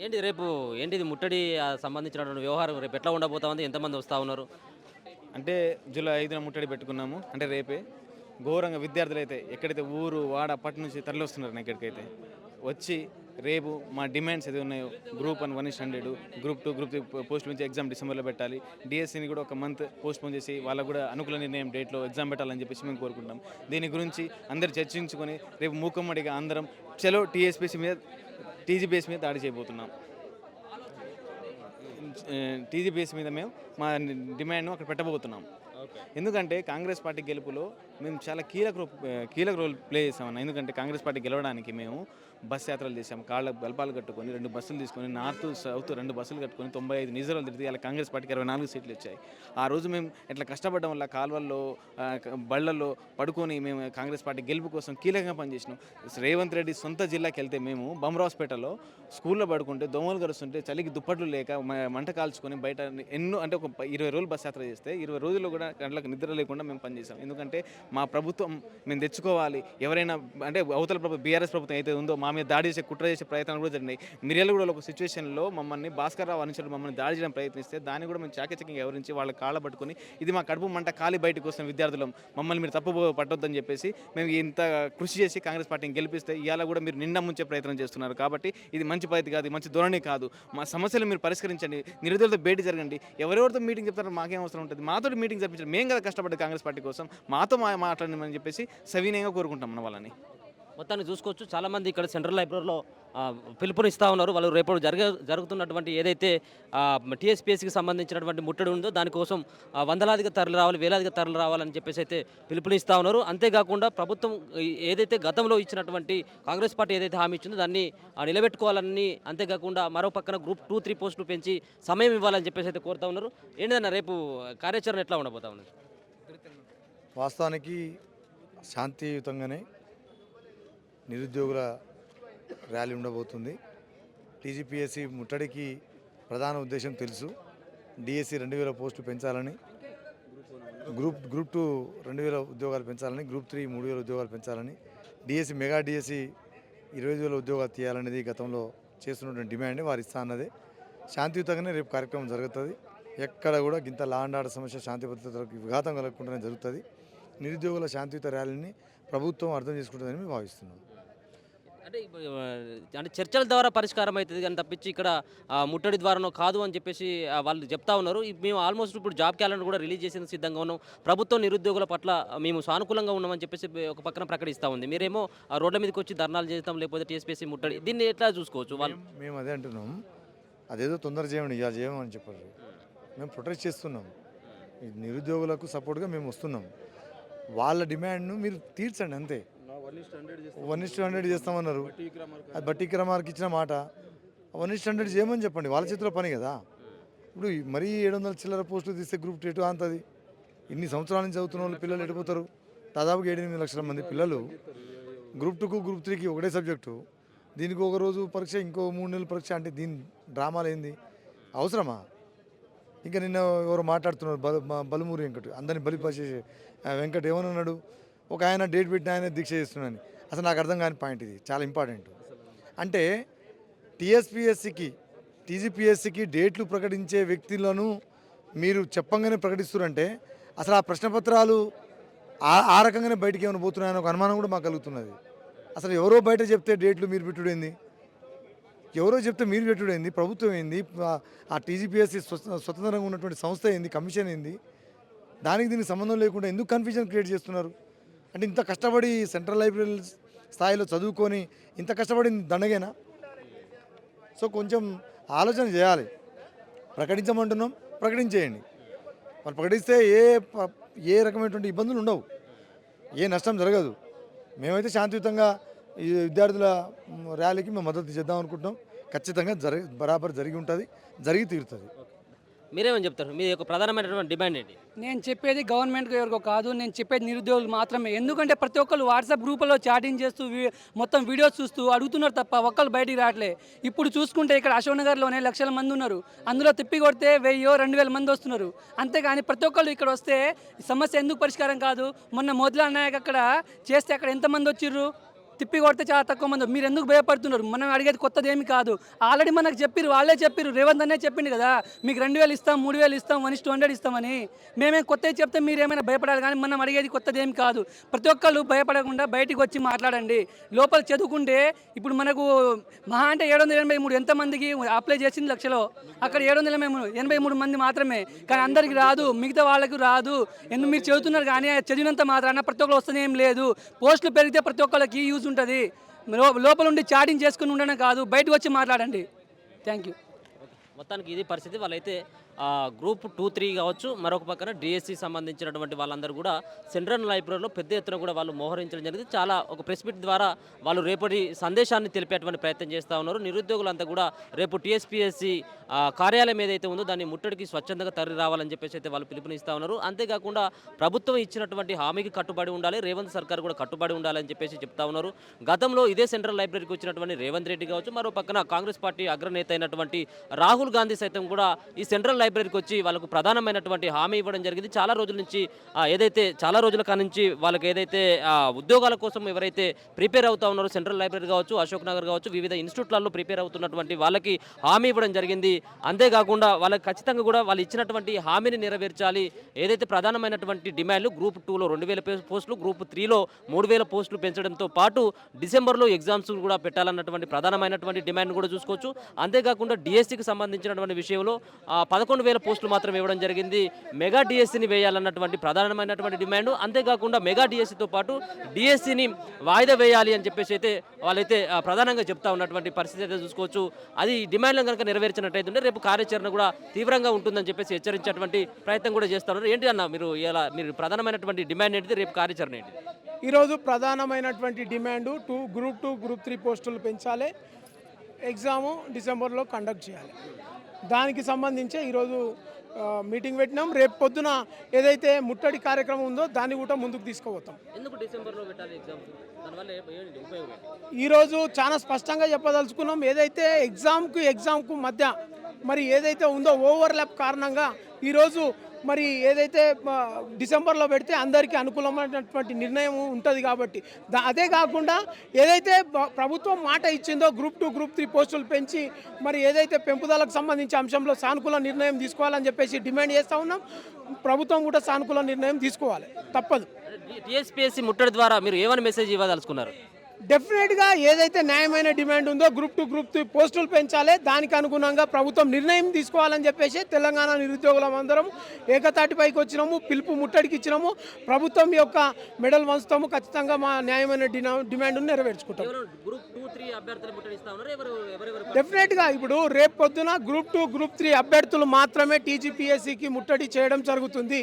ఏంటి రేపు ఏంటిది ముట్టడి సంబంధించినటువంటి వ్యవహారం రేపు ఎట్లా ఉండబోతా ఉంది, ఎంతమంది వస్తూ ఉన్నారు? అంటే జూలై 5న ముట్టడి పెట్టుకున్నాము. అంటే రేపే ఘోరంగా విద్యార్థులు అయితే ఎక్కడైతే ఊరు వాడ పట్టు నుంచి తరలి వస్తున్నారు ఇక్కడికైతే వచ్చి రేపు మా డిమాండ్స్ ఏది ఉన్నాయో గ్రూప్ 1 100, గ్రూప్ 2 గ్రూప్ 3 పోస్ట్ నుంచి ఎగ్జామ్ డిసెంబర్లో పెట్టాలి, డిఎస్సిని కూడా ఒక మంత్ పోస్ట్ పోన్ చేసి వాళ్ళకు కూడా అనుకూల నిర్ణయం డేట్లో ఎగ్జామ్ పెట్టాలని చెప్పేసి మేము కోరుకుంటాం. దీని గురించి అందరు చర్చించుకొని రేపు మూకమ్మడిగా అందరం చలో టీజీపీఎస్ మీద దాడి చేయబోతున్నాం. టీజీపీఎస్ మీద మేము మా డిమాండ్ను అక్కడ పెట్టబోతున్నాం. ఎందుకంటే కాంగ్రెస్ పార్టీ గెలుపులో మేము చాలా కీలక రోల్ ప్లే చేసామన్న. ఎందుకంటే కాంగ్రెస్ పార్టీ గెలవడానికి మేము బస్ యాత్రలు చేసాము, కాళ్ళ బల్పాలు కట్టుకొని 2 బస్సులు తీసుకొని నార్త్ సౌత్ 2 బస్సులు కట్టుకొని 95 నిజాలు తిరిగి అలా కాంగ్రెస్ పార్టీకి 24 సీట్లు వచ్చాయి. ఆ రోజు మేము ఇట్లా కష్టపడడం వల్ల కాల్వల్లో బళ్ళల్లో పడుకొని మేము కాంగ్రెస్ పార్టీ గెలుపు కోసం కీలకంగా పనిచేసినాం. రేవంత్ రెడ్డి సొంత జిల్లాకి వెళ్తే మేము బమ్రాస్పేటలో స్కూల్లో పడుకుంటే దోమలు గరుస్తుంటే చలికి దుప్పట్లు లేక మంట కాల్చుకొని బయట అంటే ఒక 20 రోజులు బస్ యాత్ర చేస్తే 20 రోజుల్లో కూడా గంటలకు నిద్ర లేకుండా మేము పనిచేసాం. ఎందుకంటే మా ప్రభుత్వం మేము తెచ్చుకోవాలి. ఎవరైనా అంటే అవతల ప్రభుత్వం బీఆర్ఎస్ ప్రభుత్వం అయితే ఉందో మా మీద దాడి చేసే కుట్ర చేసే ప్రయత్నాలు కూడా జరిగినాయి. మిర్యాలగూడలో ఒక సిచ్యువేషన్లో భాస్కర్ రావు అనుచరులు మమ్మల్ని దాడి చేయడం ప్రయత్నిస్తే దాన్ని కూడా మేము చాకచక్యంగా వివరించి వాళ్ళ కాళ్ళ పట్టుకొని ఇది మా కడుపు మంట కాలి బయటకు వస్తున్న విద్యార్థులం, మమ్మల్ని మీరు తప్పు పట్టొద్దని చెప్పేసి మేము ఇంత కృషి చేసి కాంగ్రెస్ పార్టీని గెలిపిస్తే ఇవాళ కూడా మీరు నిండా ముంచే ప్రయత్నం చేస్తున్నారు. కాబట్టి ఇది మంచి పద్ధతి కాదు, మంచి ధోరణి కాదు. మా సమస్యలు మీరు పరిష్కరించండి, నిరుద్యోగులతో భేటీ జరగండి. ఎవరెవరితో మీటింగ్ చెప్తారో మాకేం అవసరం ఉంటుంది, మాతో మీటింగ్ జరిపించండి. మేము కదా కష్టపడ్డది కాంగ్రెస్ పార్టీ కోసం, మాతో మాట్లాడమని చెప్పేసి సవినయంగా కోరుకుంటాం మన వాళ్ళని. మొత్తాన్ని చూసుకోవచ్చు, చాలామంది ఇక్కడ సెంట్రల్ లైబ్రరీలో పిలుపునిస్తూ ఉన్నారు. వాళ్ళు రేపు జరుగుతున్నటువంటి ఏదైతే టీఎస్పీఎస్సికి సంబంధించినటువంటి ముట్టడి ఉందో దానికోసం వందలాదిగా తరలి రావాలి, వేలాదిగా తరలి రావాలని చెప్పేసి అయితే పిలుపునిస్తూ ఉన్నారు. అంతేకాకుండా ప్రభుత్వం ఏదైతే గతంలో ఇచ్చినటువంటి కాంగ్రెస్ పార్టీ ఏదైతే హామీ ఇచ్చిందో దాన్ని నిలబెట్టుకోవాలని, అంతేకాకుండా మరో పక్కన గ్రూప్ 2, 3 పోస్టులు పెంచి సమయం ఇవ్వాలని చెప్పేసి అయితే కోరుతూ ఉన్నారు. ఏంటన్నా రేపు కార్యాచరణ ఎట్లా ఉండబోతా ఉన్నది? వాస్తవానికి శాంతియుతంగానే నిరుద్యోగుల ర్యాలీ ఉండబోతుంది. టీజీపీఎస్సీ ముట్టడికి ప్రధాన ఉద్దేశం తెలుసు. డిఎస్సి 2000 పోస్టులు పెంచాలని, గ్రూప్ 2 2000 ఉద్యోగాలు పెంచాలని, గ్రూప్ 3 3000 ఉద్యోగాలు పెంచాలని, డిఎస్సి మెగా డిఎస్సి 20000 ఉద్యోగాలు తీయాలనేది గతంలో చేస్తున్నటువంటి డిమాండ్ వారు ఇస్తా అన్నదే. శాంతియుతంగానే రేపు కార్యక్రమం జరుగుతుంది. ఎక్కడ కూడా గింత లా అండ్ ఆర్డర్ సమస్య శాంతి భద్రతలకు విఘాతం కలగకుండానే జరుగుతుంది. నిరుద్యోగుల శాంతియుత ర్యాలీని ప్రభుత్వం అర్థం చేసుకుంటుందని మేము భావిస్తున్నాం. అంటే చర్చల ద్వారా పరిష్కారం అవుతుంది కానీ తప్పించి ఇక్కడ ముట్టడి ద్వారానో కాదు అని చెప్పేసి వాళ్ళు చెప్తా ఉన్నారు. మేము ఆల్మోస్ట్ ఇప్పుడు జాబ్ క్యాలెండర్ కూడా రిలీజ్ చేసేందుకు సిద్ధంగా ఉన్నాం. ప్రభుత్వం నిరుద్యోగుల పట్ల మేము సానుకూలంగా ఉన్నామని చెప్పేసి ఒక పక్కన ప్రకటిస్తూ ఉంది. మీరేమో రోడ్ల మీదకి వచ్చి ధర్నాలు చేస్తాం లేకపోతే టీఎస్పీఎస్సీ ముట్టడి, దీన్ని ఎట్లా చూసుకోవచ్చు? వాళ్ళు మేము అదే అంటున్నాం, అదేదో తొందర చేయండి ఇలా చేయమని చెప్పారు. మేము ప్రొటెస్ట్ చేస్తున్నాం. ఈ నిరుద్యోగులకు సపోర్ట్గా మేము వస్తున్నాం. వాళ్ళ డిమాండ్ను మీరు తీర్చండి అంతే. 1:100 చేస్తామన్నారు. అది బట్టి క్రమార్కి ఇచ్చిన మాట. 1:100 చేయమని చెప్పండి, వాళ్ళ చేతిలో పని కదా. ఇప్పుడు మరీ 700 చిల్లర పోస్టులు తీస్తే గ్రూప్ 2 అంతది. ఇన్ని సంవత్సరాల నుంచి చదువుతున్న వాళ్ళు పిల్లలు ఎడిపోతారు. దాదాపుగా 7-8 లక్షల మంది పిల్లలు గ్రూప్ 2కు గ్రూప్ 3కి ఒకటే సబ్జెక్టు. దీనికి ఒక రోజు పరీక్ష, ఇంకో 3 నెలల పరీక్ష అంటే దీని డ్రామాలు ఏంది? అవసరమా? ఇంకా నిన్న ఎవరు మాట్లాడుతున్నారు, బలుమూరి వెంకట్ అందరిని బలిపరిచేసి వెంకట్ ఏమన్నాడు, ఒక ఆయన డేట్ పెట్టిన ఆయన దీక్ష చేస్తున్నాను. అసలు నాకు అర్థం కాని పాయింట్ ఇది, చాలా ఇంపార్టెంట్. అంటే టీఎస్పీఎస్సీకి టీజీపీఎస్సీకి డేట్లు ప్రకటించే వ్యక్తులను మీరు చెప్పంగానే ప్రకటిస్తున్నారంటే అసలు ఆ ప్రశ్నపత్రాలు ఆ రకంగానే బయటికి ఏమైనా పోతున్నాయని ఒక అనుమానం కూడా మాకు కలుగుతున్నది. అసలు ఎవరో బయట చెప్తే డేట్లు మీరు పెట్టుడేంది? ఎవరో చెప్తే మీరు పెట్టుడేంది? ప్రభుత్వం ఏంది? ఆ టీజీపీఎస్సీ స్వతంత్రంగా ఉన్నటువంటి సంస్థ ఏంది? కమిషన్ ఏంది? దానికి దీనికి సంబంధం లేకుండా ఎందుకు కన్ఫ్యూజన్ క్రియేట్ చేస్తున్నారు? అంటే ఇంత కష్టపడి సెంట్రల్ లైబ్రరీ స్థాయిలో చదువుకొని ఇంత కష్టపడి దండగేనా? సో కొంచెం ఆలోచన చేయాలి. ప్రకటించమంటున్నాం, ప్రకటించేయండి. వాళ్ళు ప్రకటిస్తే ఏ రకమైనటువంటి ఇబ్బందులు ఉండవు, ఏ నష్టం జరగదు. మేమైతే శాంతియుతంగా ఈ విద్యార్థుల ర్యాలీకి మేము మద్దతు చేద్దాం అనుకుంటున్నాం. ఖచ్చితంగా బరాబర్ జరిగి ఉంటుంది, జరిగి తీరుతుంది. మీరేమని చెప్తారు? మీ యొక్క ప్రధానమైనటువంటి డిమాండ్ ఏంటి? నేను చెప్పేది గవర్నమెంట్కి ఎవరికో కాదు, నేను చెప్పేది నిరుద్యోగులు మాత్రమే. ఎందుకంటే ప్రతి ఒక్కరు వాట్సాప్ గ్రూపులో చాటింగ్ చేస్తూ మొత్తం వీడియోస్ చూస్తూ అడుగుతున్నారు తప్ప ఒక్కరు బయటికి రావట్లే. ఇప్పుడు చూసుకుంటే ఇక్కడ అశోక్ నగర్లోనే లక్షల మంది ఉన్నారు. అందులో తిప్పి కొడితే 1000-2000 మంది వస్తున్నారు. అంతేగాని ప్రతి ఒక్కరు ఇక్కడ వస్తే సమస్య ఎందుకు పరిష్కారం కాదు? మొన్న మోతిలాల్ నాయక్ అక్కడ చేస్తే అక్కడ ఎంతమంది వచ్చిర్రు? తిప్పి కొడితే చాలా తక్కువ మంది. మీరు ఎందుకు భయపడుతున్నారు? మనం అడిగేది కొత్తది ఏమి కాదు. ఆల్రెడీ మనకు చెప్పిరు, వాళ్ళే చెప్పిరు. రేవంత్ అనే చెప్పిండు కదా, మీకు 2000 ఇస్తాం, 3000 ఇస్తాం, 1:100 ఇస్తామని. మేమేం కొత్తది చెప్తే మీరేమైనా భయపడాలి, కానీ మనం అడిగేది కొత్తది ఏమి కాదు. ప్రతి ఒక్కళ్ళు భయపడకుండా బయటికి వచ్చి మాట్లాడండి. లోపల చదువుకుంటే ఇప్పుడు మనకు మహా అంటే 783 ఎంతమందికి అప్లై చేసింది లక్షలో, అక్కడ 783 మంది మాత్రమే. కానీ అందరికి రాదు, మిగతా వాళ్ళకు రాదు. ఎందుకు మీరు చదువుతున్నారు కానీ చదివినంత మాత్రాన ప్రతి ఒక్కరు వస్తూనే ఏం లేదు. పోస్టులు పెరిగితే ప్రతి ఒక్కరికి యూజ్ ఉంటుంది. లోపల ఉండి చాటింగ్ చేసుకుని ఉండడం కాదు, బయటకు వచ్చి మాట్లాడండి. Thank you. మొత్తానికి ఇది పరిస్థితి. వాళ్ళైతే గ్రూప్ 2-3 కావచ్చు, మరొక పక్కన డిఎస్సి సంబంధించినటువంటి వాళ్ళందరూ కూడా సెంట్రల్ లైబ్రరీలో పెద్ద ఎత్తున కూడా వాళ్ళు మోహరించడం జరిగింది. చాలా ఒక ప్రెస్ మీట్ ద్వారా వాళ్ళు రేపటి సందేశాన్ని తెలిపేటువంటి ప్రయత్నం చేస్తూ ఉన్నారు. నిరుద్యోగులంతా కూడా రేపు టీఎస్పీఎస్సీ కార్యాలయం ఏదైతే ఉందో దాన్ని ముట్టడికి స్వచ్ఛందంగా తరలి రావాలని చెప్పేసి అయితే వాళ్ళు పిలుపునిస్తూ ఉన్నారు. అంతేకాకుండా ప్రభుత్వం ఇచ్చినటువంటి హామీకి కట్టుబడి ఉండాలి, రేవంత్ సర్కార్ కూడా కట్టుబడి ఉండాలని చెప్పేసి చెప్తా ఉన్నారు. గతంలో ఇదే సెంట్రల్ లైబ్రరీకి వచ్చినటువంటి రేవంత్ రెడ్డి కావచ్చు, మరో పక్కన కాంగ్రెస్ పార్టీ అగ్రనేత అయినటువంటి రాహుల్ గాంధీ సైతం కూడా ఈ సెంట్రల్ లైబ్రరీకి వచ్చి వాళ్ళకు ప్రధానమైనటువంటి హామీ ఇవ్వడం జరిగింది. చాలా రోజుల నుంచి చాలా రోజుల కానుంచి వాళ్ళకి ఏదైతే ఉద్యోగాల కోసం ఎవరైతే ప్రిపేర్ అవుతా ఉన్నారో సెంట్రల్ లైబ్రరీ కావచ్చు, అశోక్ నగర్ కావచ్చు, వివిధ ఇన్స్టిట్యూట్లలో ప్రిపేర్ అవుతున్నటువంటి వాళ్ళకి హామీ ఇవ్వడం జరిగింది. అంతేకాకుండా వాళ్ళకి ఖచ్చితంగా కూడా వాళ్ళు ఇచ్చినటువంటి హామీని నెరవేర్చాలి. ఏదైతే ప్రధానమైనటువంటి డిమాండ్లు గ్రూప్ 2లో 2000 పోస్టులు, గ్రూప్ 3లో 3000 పోస్టులు పెంచడంతో పాటు డిసెంబర్లో ఎగ్జామ్స్ కూడా పెట్టాలన్నటువంటి ప్రధానమైనటువంటి డిమాండ్ కూడా చూసుకోవచ్చు. అంతేకాకుండా డిఎస్సికి సంబంధించినటువంటి విషయంలో 11,000 పోస్టులు మాత్రం ఇవ్వడం జరిగింది. మెగా డిఎస్సిని వేయాలన్నటువంటి ప్రధానమైనటువంటి డిమాండ్. అంతేకాకుండా మెగా డిఎస్సితో పాటు డిఎస్సిని వాయిదా వేయాలి అని చెప్పేసి అయితే వాళ్ళైతే ప్రధానంగా చెప్తా ఉన్నటువంటి పరిస్థితి అయితే చూసుకోవచ్చు. అది డిమాండ్లను కనుక నెరవేర్చినట్టయితే రేపు కార్యాచరణ కూడా తీవ్రంగా ఉంటుందని చెప్పేసి హెచ్చరించేటువంటి ప్రయత్నం కూడా చేస్తా ఉన్నారు. ఏంటి అన్న మీరు ప్రధానమైనటువంటి డిమాండ్ ఏంటిది, రేపు కార్యాచరణ ఏంటి? ఈరోజు ప్రధానమైనటువంటి డిమాండు గ్రూప్ 2, గ్రూప్ 3 పోస్టులు పెంచాలి, ఎగ్జాము డిసెంబర్లో కండక్ట్ చేయాలి. దానికి సంబంధించి ఈరోజు మీటింగ్ పెట్టినాం. రేపు పొద్దున ఏదైతే ముట్టడి కార్యక్రమం ఉందో దాన్ని కూడా ముందుకు తీసుకుపోతాం. ఎందుకు డిసెంబర్లో పెట్టాలి ఎగ్జామ్స్? దానివల్ల ఉపయోగం ఈరోజు చాలా స్పష్టంగా చెప్పదలుచుకున్నాం. ఏదైతే ఎగ్జామ్కు మధ్య మరి ఏదైతే ఉందో ఓవర్లాప్ కారణంగా ఈరోజు మరి ఏదైతే డిసెంబర్లో పెడితే అందరికీ అనుకూలమైనటువంటి నిర్ణయం ఉంటుంది కాబట్టి అదే కాకుండా ఏదైతే ప్రభుత్వం మాట ఇచ్చిందో గ్రూప్ 2 గ్రూప్ 3 పోస్టులు పెంచి మరి ఏదైతే పెంపుదలకు సంబంధించి అంశంలో సానుకూల నిర్ణయం తీసుకోవాలని చెప్పేసి డిమాండ్ చేస్తూ ఉన్నాం. ప్రభుత్వం కూడా సానుకూల నిర్ణయం తీసుకోవాలి, తప్పదు. టీఎస్పీఎస్సీ ముట్టడి ద్వారా మీరు ఏమైనా మెసేజ్ ఇవ్వదలుచుకున్నారు? డెఫినెట్గా ఏదైతే న్యాయమైన డిమాండ్ ఉందో గ్రూప్ 2 గ్రూప్ 3 పోస్టులు పెంచాలి, దానికి అనుగుణంగా ప్రభుత్వం నిర్ణయం తీసుకోవాలని చెప్పేసి తెలంగాణ నిరుద్యోగులం అందరం ఏకతాటిపైకి వచ్చినాము, పిలుపు ముట్టడికి ఇచ్చినాము. ప్రభుత్వం యొక్క మెడల్ వంచుతాము, ఖచ్చితంగా మా న్యాయమైన డిమాండ్ను నెరవేర్చుకుంటాం. డెఫినెట్గా ఇప్పుడు రేపు పొద్దున గ్రూప్ 2 గ్రూప్ 3 అభ్యర్థులు మాత్రమే టీజీపీఎస్సీకి ముట్టడి చేయడం జరుగుతుంది.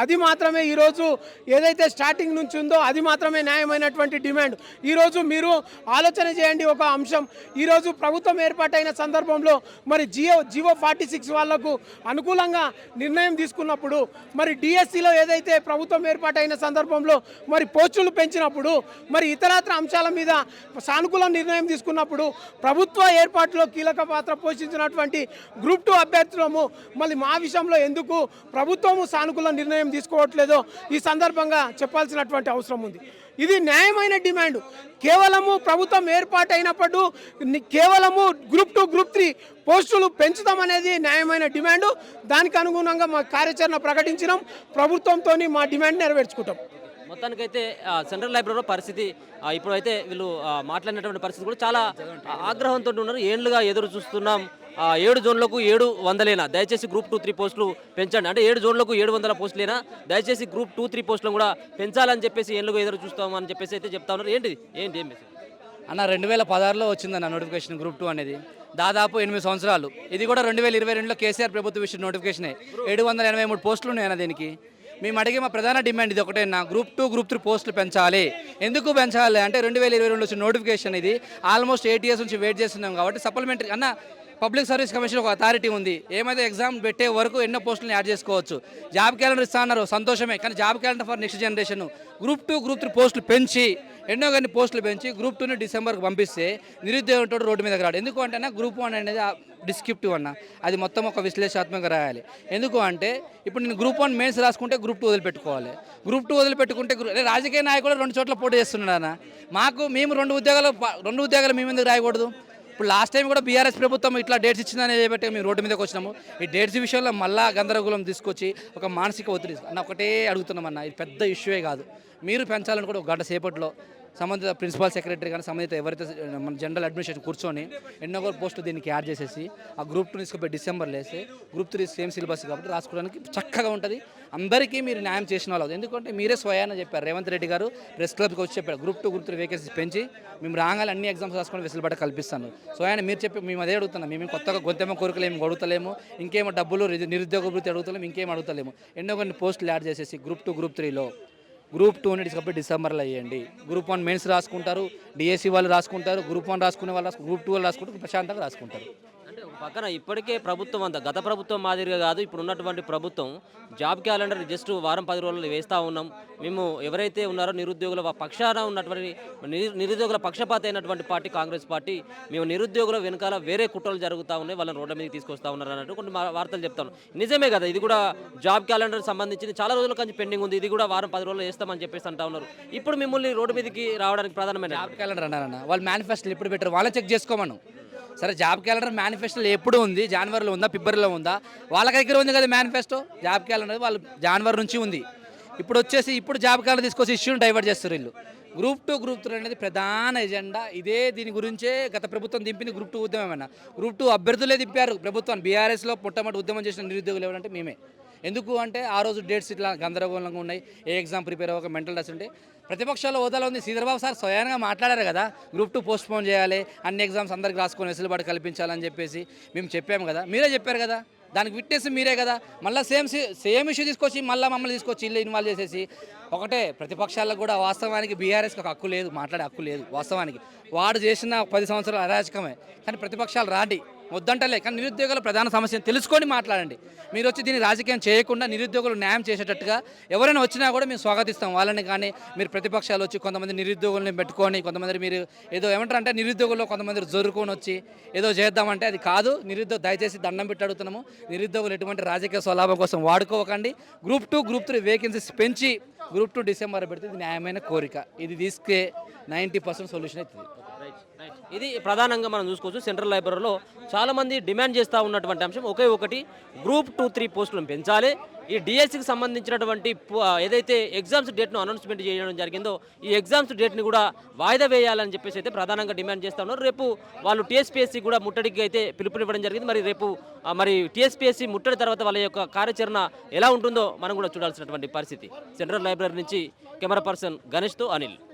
అది మాత్రమే ఈరోజు ఏదైతే స్టార్టింగ్ నుంచి ఉందో అది మాత్రమే న్యాయమైనటువంటి డిమాండ్. ఈరోజు మీరు ఆలోచన చేయండి, ఒక అంశం ఈరోజు ప్రభుత్వం ఏర్పాటైన సందర్భంలో మరి జియో 46 వాళ్లకు అనుకూలంగా నిర్ణయం తీసుకున్నప్పుడు, మరి డిఎస్సిలో ఏదైతే ప్రభుత్వం ఏర్పాటైన సందర్భంలో మరి పోస్టులు పెంచినప్పుడు, మరి ఇతరత్ర అంశాల మీద సానుకూల నిర్ణయం తీసుకున్నప్పుడు ప్రభుత్వ ఏర్పాటులో కీలక పాత్ర పోషించినటువంటి గ్రూప్ 2 అభ్యర్థులము మళ్ళీ మా విషయంలో ఎందుకు ప్రభుత్వము సానుకూల నిర్ణయం తీసుకోవట్లేదో ఈ సందర్భంగా చెప్పాల్సినటువంటి అవసరం ఉంది. ఇది న్యాయమైన డిమాండ్. కేవలము ప్రభుత్వం ఏర్పాటైనప్పుడు కేవలము గ్రూప్ 2 గ్రూప్ 3 పోస్టులు పెంచుతామనేది న్యాయమైన డిమాండు. దానికి అనుగుణంగా మా కార్యాచరణ ప్రకటించినాం, ప్రభుత్వంతో మా డిమాండ్ నెరవేర్చుకుంటాం. మొత్తానికైతే సెంట్రల్ లైబ్రరీలో పరిస్థితి ఇప్పుడైతే వీళ్ళు మాట్లాడినటువంటి పరిస్థితి కూడా చాలా ఆగ్రహంతో ఉన్నారు. ఏళ్ళుగా ఎదురు చూస్తున్నాం, 7 జోన్లకు 700 దయచేసి గ్రూప్ 2, 3 పోస్టులు పెంచండి అంటే 7 జోన్లకు 700 పోస్టులేనా, దయచేసి గ్రూప్ 2, 3 పోస్టులను కూడా పెంచాలని చెప్పేసి ఏళ్ళుగా ఎదురు చూస్తామని చెప్పేసి అయితే చెప్తా ఉన్నారు. ఏంటి ఏం మెసేజ్ అన్న? 2016లో వచ్చిందన్న నోటిఫికేషన్ గ్రూప్ 2 అనేది, దాదాపు 8 సంవత్సరాలు. ఇది కూడా 2022లో కేసీఆర్ ప్రభుత్వం ఇచ్చిన నోటిఫికేషనే. 783 పోస్టులు ఉన్నాయన్న దీనికి. మేము అడిగే మా ప్రధాన డిమాండ్ ఇది ఒకటేనా, గ్రూప్ 2 గ్రూప్ 3 పోస్టులు పెంచాలి. ఎందుకు పెంచాలి అంటే 2022లో వచ్చిన నోటిఫికేషన్ ఇది. ఆల్మోస్ట్ 8 years నుంచి వెయిట్ చేస్తున్నాం కాబట్టి సప్లిమెంటరీ అన్న పబ్లిక్ సర్వీస్ కమిషన్ ఒక అథారిటీ ఉంది, ఏమైతే ఎగ్జామ్ పెట్టే వరకు ఎన్నో పోస్టులను యాడ్ చేసుకోవచ్చు. జాబ్ క్యాలెండర్ ఇస్తా అన్నారు, సంతోషమే, కానీ job calendar for next generation group 2 group 3 పోస్టులు పెంచి ఎన్నో కానీ పోస్టులు పెంచి గ్రూప్ 2ని డిసెంబర్కి పంపిస్తే నిరుద్యోగంతో రోడ్డు మీదకి రాడు. ఎందుకు అంటే గ్రూప్ 1 అనేది డిస్క్రిప్టివ్ అన్న, అది మొత్తం ఒక విశ్లేషణాత్మకంగా రాయాలి. ఎందుకు అంటే ఇప్పుడు నేను గ్రూప్ 1 మెయిన్స్ రాసుకుంటే గ్రూప్ 2 వదిలిపెట్టుకోవాలి. గ్రూప్ 2 వదిలిపెట్టుకుంటే రాజకీయ నాయకులు 2 చోట్ల పోటీ చేస్తున్నాడు అన్న. మేము 2 ఉద్యోగాలు మేము ఎందుకు రాయకూడదు? ఇప్పుడు లాస్ట్ టైం కూడా బీఆర్ఎస్ ప్రభుత్వం ఇట్లా డేట్స్ ఇచ్చిందని చెప్పి మేము రోడ్డు మీదకి వచ్చినాము. ఈ డేట్స్ విషయంలో మళ్ళా గందరగోళం తీసుకొచ్చి ఒక మానసిక ఒత్తిడి అన్న ఒకటే అడుగుతున్నామన్న, ఇది పెద్ద ఇష్యూయే కాదు. మీరు పెంచాలని కూడా ఒక గంట సేపట్లో సంబంధిత ప్రిన్సిపల్ సెక్రటరీ కానీ సంబంధిత ఎవరైతే మన జనరల్ అడ్మినిస్ట్రేషన్ కూర్చొని ఎన్నో పోస్టులు దీనికి యాడ్ చేసేసి ఆ గ్రూప్ 2 తీసుకుపోయి డిసెంబర్లో వేస్తే గ్రూప్ 3 సేమ్ సిలబస్ కాబట్టి రాసుకోవడానికి చక్కగా ఉంటుంది. అందరికీ మీరు న్యాయం చేసిన వాళ్ళు. ఎందుకంటే మీరే స్వయాన చెప్పారు, రేవంత్ రెడ్డి గారు ప్రెస్ క్లబ్కి వచ్చి చెప్పారు గ్రూప్ 2 గ్రూప్ 3 వేకెన్సీస్ పెంచి మేము రాగాలి అన్ని ఎగ్జామ్స్ రాసుకొని వెసులుబాటు కల్పిస్తాను. స్వయాన మీరు చెప్పి మేము అదే అడుగుతున్నాం. మేము కొత్తగా గొంతెమ్మ కోరికలు ఏమి అడుగుతలేము, ఇంకేమో డబ్బులు నిరుద్యోగ వృత్తి అడుగుతలేము, ఇంకేం అడుగుతలేము. ఎన్నో కొన్ని పోస్టులు యాడ్ చేసేసి గ్రూప్ 2 గ్రూప్ 3లో గ్రూప్ 2ని తీసుకపోయి డిసెంబర్లో వేయండి. గ్రూప్ 1 మెయిన్స్ రాసుకుంటారు, డిఎస్సి వాళ్ళు రాసుకుంటారు, గ్రూప్ 1 రాసుకునే వాళ్ళు గ్రూప్ 2 వాళ్ళు రాసుకుంటారు, ప్రశాంతంగా రాసుకుంటారు. అంటే ఒక పక్కన ఇప్పటికే ప్రభుత్వం అంతా గత ప్రభుత్వం మాదిరిగా కాదు, ఇప్పుడు ఉన్నటువంటి ప్రభుత్వం జాబ్ క్యాలెండర్ జస్ట్ వారం 10 రోజులు వేస్తూ ఉన్నాం. మేము ఎవరైతే ఉన్నారో నిరుద్యోగుల పక్షాన ఉన్నటువంటి నిరుద్యోగుల పక్షపాత అయినటువంటి పార్టీ కాంగ్రెస్ పార్టీ, మేము నిరుద్యోగుల వెనకాల వేరే కుట్రలు జరుగుతూ ఉన్నాయి, వాళ్ళని రోడ్ల మీదకి తీసుకొస్తా ఉన్నారు అన్నట్టు కొన్ని వార్తలు చెప్తాను. నిజమే కదా, ఇది కూడా జాబ్ క్యాలెండర్ సంబంధించి చాలా రోజుల నుంచి పెండింగ్ ఉంది, ఇది కూడా వారం 10 రోజులు వేస్తామని చెప్పేసి అంటా ఉన్నారు. ఇప్పుడు మిమ్మల్ని రోడ్డు మీదకి రావడానికి ప్రధానమైన జాబ్ క్యాలెండర్ అన్నారన్న, వాళ్ళు మేనిఫెస్టోలు ఎప్పుడు పెట్టారు వాళ్ళే చెక్ చేసుకోమను. సరే జాబ్ క్యాలెండర్ మేనిఫెస్టోలో ఎప్పుడు ఉంది, జనవరిలో ఉందా ఫిబ్రవరిలో ఉందా, వాళ్ళ దగ్గర ఉంది కదా మేనిఫెస్టో. జాబ్ క్యాలెండర్ వాళ్ళు జనవరి నుంచి ఉంది. ఇప్పుడు జాబ్ క్యాలెండర్ తీసుకొచ్చి ఇష్యూని డైవర్ట్ చేస్తారు వీళ్ళు. గ్రూప్ 2 గ్రూప్ 3 అనేది ప్రధాన ఎజెండా ఇదే. దీని గురించే గత ప్రభుత్వం దింపింది గ్రూప్ 2 ఉద్యమం అన్న. గ్రూప్ 2 అభ్యర్థులే దింపారు ప్రభుత్వాన్ని. బీఆర్ఎస్లో మొట్టమొదటి ఉద్యమం చేసిన నిరుద్యోగులు ఎవరంటే మేమే. ఎందుకు అంటే ఆ రోజు డేట్స్ ఇట్లా గందరగోళంగా ఉన్నాయి, ఏ ఎగ్జామ్ ప్రిపేర్ అవ్వక మెంటల్ టెస్ట్ ఉంటే ప్రతిపక్షాల హోదాలో ఉంది. శ్రీధర్బాబు సార్ స్వయంగా మాట్లాడారు కదా, గ్రూప్ 2 పోస్ట్పోన్ చేయాలి, అన్ని ఎగ్జామ్స్ అందరికి రాసుకొని వెసులుబాటు కల్పించాలని చెప్పేసి మేము చెప్పాము కదా, మీరే చెప్పారు కదా, దానికి విట్నెస్ మీరే కదా. మళ్ళీ సేమ్ ఇష్యూ తీసుకొచ్చి మమ్మల్ని తీసుకొచ్చి ఇల్లు ఇన్వాల్వ్ చేసేసి ఒకటే. ప్రతిపక్షాలకు కూడా వాస్తవానికి బీఆర్ఎస్కి ఒక హక్కు లేదు, మాట్లాడే హక్కు లేదు. వాస్తవానికి వాడు చేసిన 10 సంవత్సరాలు అరాచకమే, కానీ ప్రతిపక్షాలు రాండి వద్దంటలే, కానీ నిరుద్యోగుల ప్రధాన సమస్యను తెలుసుకొని మాట్లాడండి. మీరు వచ్చి దీన్ని రాజకీయం చేయకుండా నిరుద్యోగులు న్యాయం చేసేటట్టుగా ఎవరైనా వచ్చినా కూడా మేము స్వాగతిస్తాం వాళ్ళని. కానీ మీరు ప్రతిపక్షాలు వచ్చి కొంతమంది నిరుద్యోగుల్ని పెట్టుకొని కొంతమంది మీరు ఏదో ఏమంటారంటే నిరుద్యోగుల్లో కొంతమంది జరుపుకొని వచ్చి ఏదో చేద్దామంటే అది కాదు. దయచేసి దండం పెట్టి అడుగుతున్నాము, నిరుద్యోగులు ఎటువంటి రాజకీయ స్వలాభం కోసం వాడుకోకండి. గ్రూప్ 2, గ్రూప్ 3 వేకెన్సీస్ పెంచి గ్రూప్ 2 డిసెంబర్ పెడితే ఇది న్యాయమైన కోరిక. ఇది తీసుకే 90% సొల్యూషన్ అవుతుంది. ఇది ప్రధానంగా మనం చూసుకోవచ్చు. సెంట్రల్ లైబ్రరీలో చాలామంది డిమాండ్ చేస్తూ ఉన్నటువంటి అంశం ఒకే ఒకటి, గ్రూప్ 2, 3 పోస్టులను పెంచాలి. ఈ డిఎస్సికి సంబంధించినటువంటి ఏదైతే ఎగ్జామ్స్ డేట్ను అనౌన్స్మెంట్ చేయడం జరిగిందో ఈ ఎగ్జామ్స్ డేట్ని కూడా వాయిదా వేయాలని చెప్పేసి అయితే ప్రధానంగా డిమాండ్ చేస్తూ ఉన్నారు. రేపు వాళ్ళు టీఎస్పీఎస్సీ కూడా ముట్టడికి అయితే పిలుపునివ్వడం జరిగింది. మరి రేపు మరి టీఎస్పీఎస్సీ ముట్టడి తర్వాత వాళ్ళ యొక్క కార్యాచరణ ఎలా ఉంటుందో మనం కూడా చూడాల్సినటువంటి పరిస్థితి. సెంట్రల్ లైబ్రరీ నుంచి కెమెరా పర్సన్ గణేష్తో అనిల్.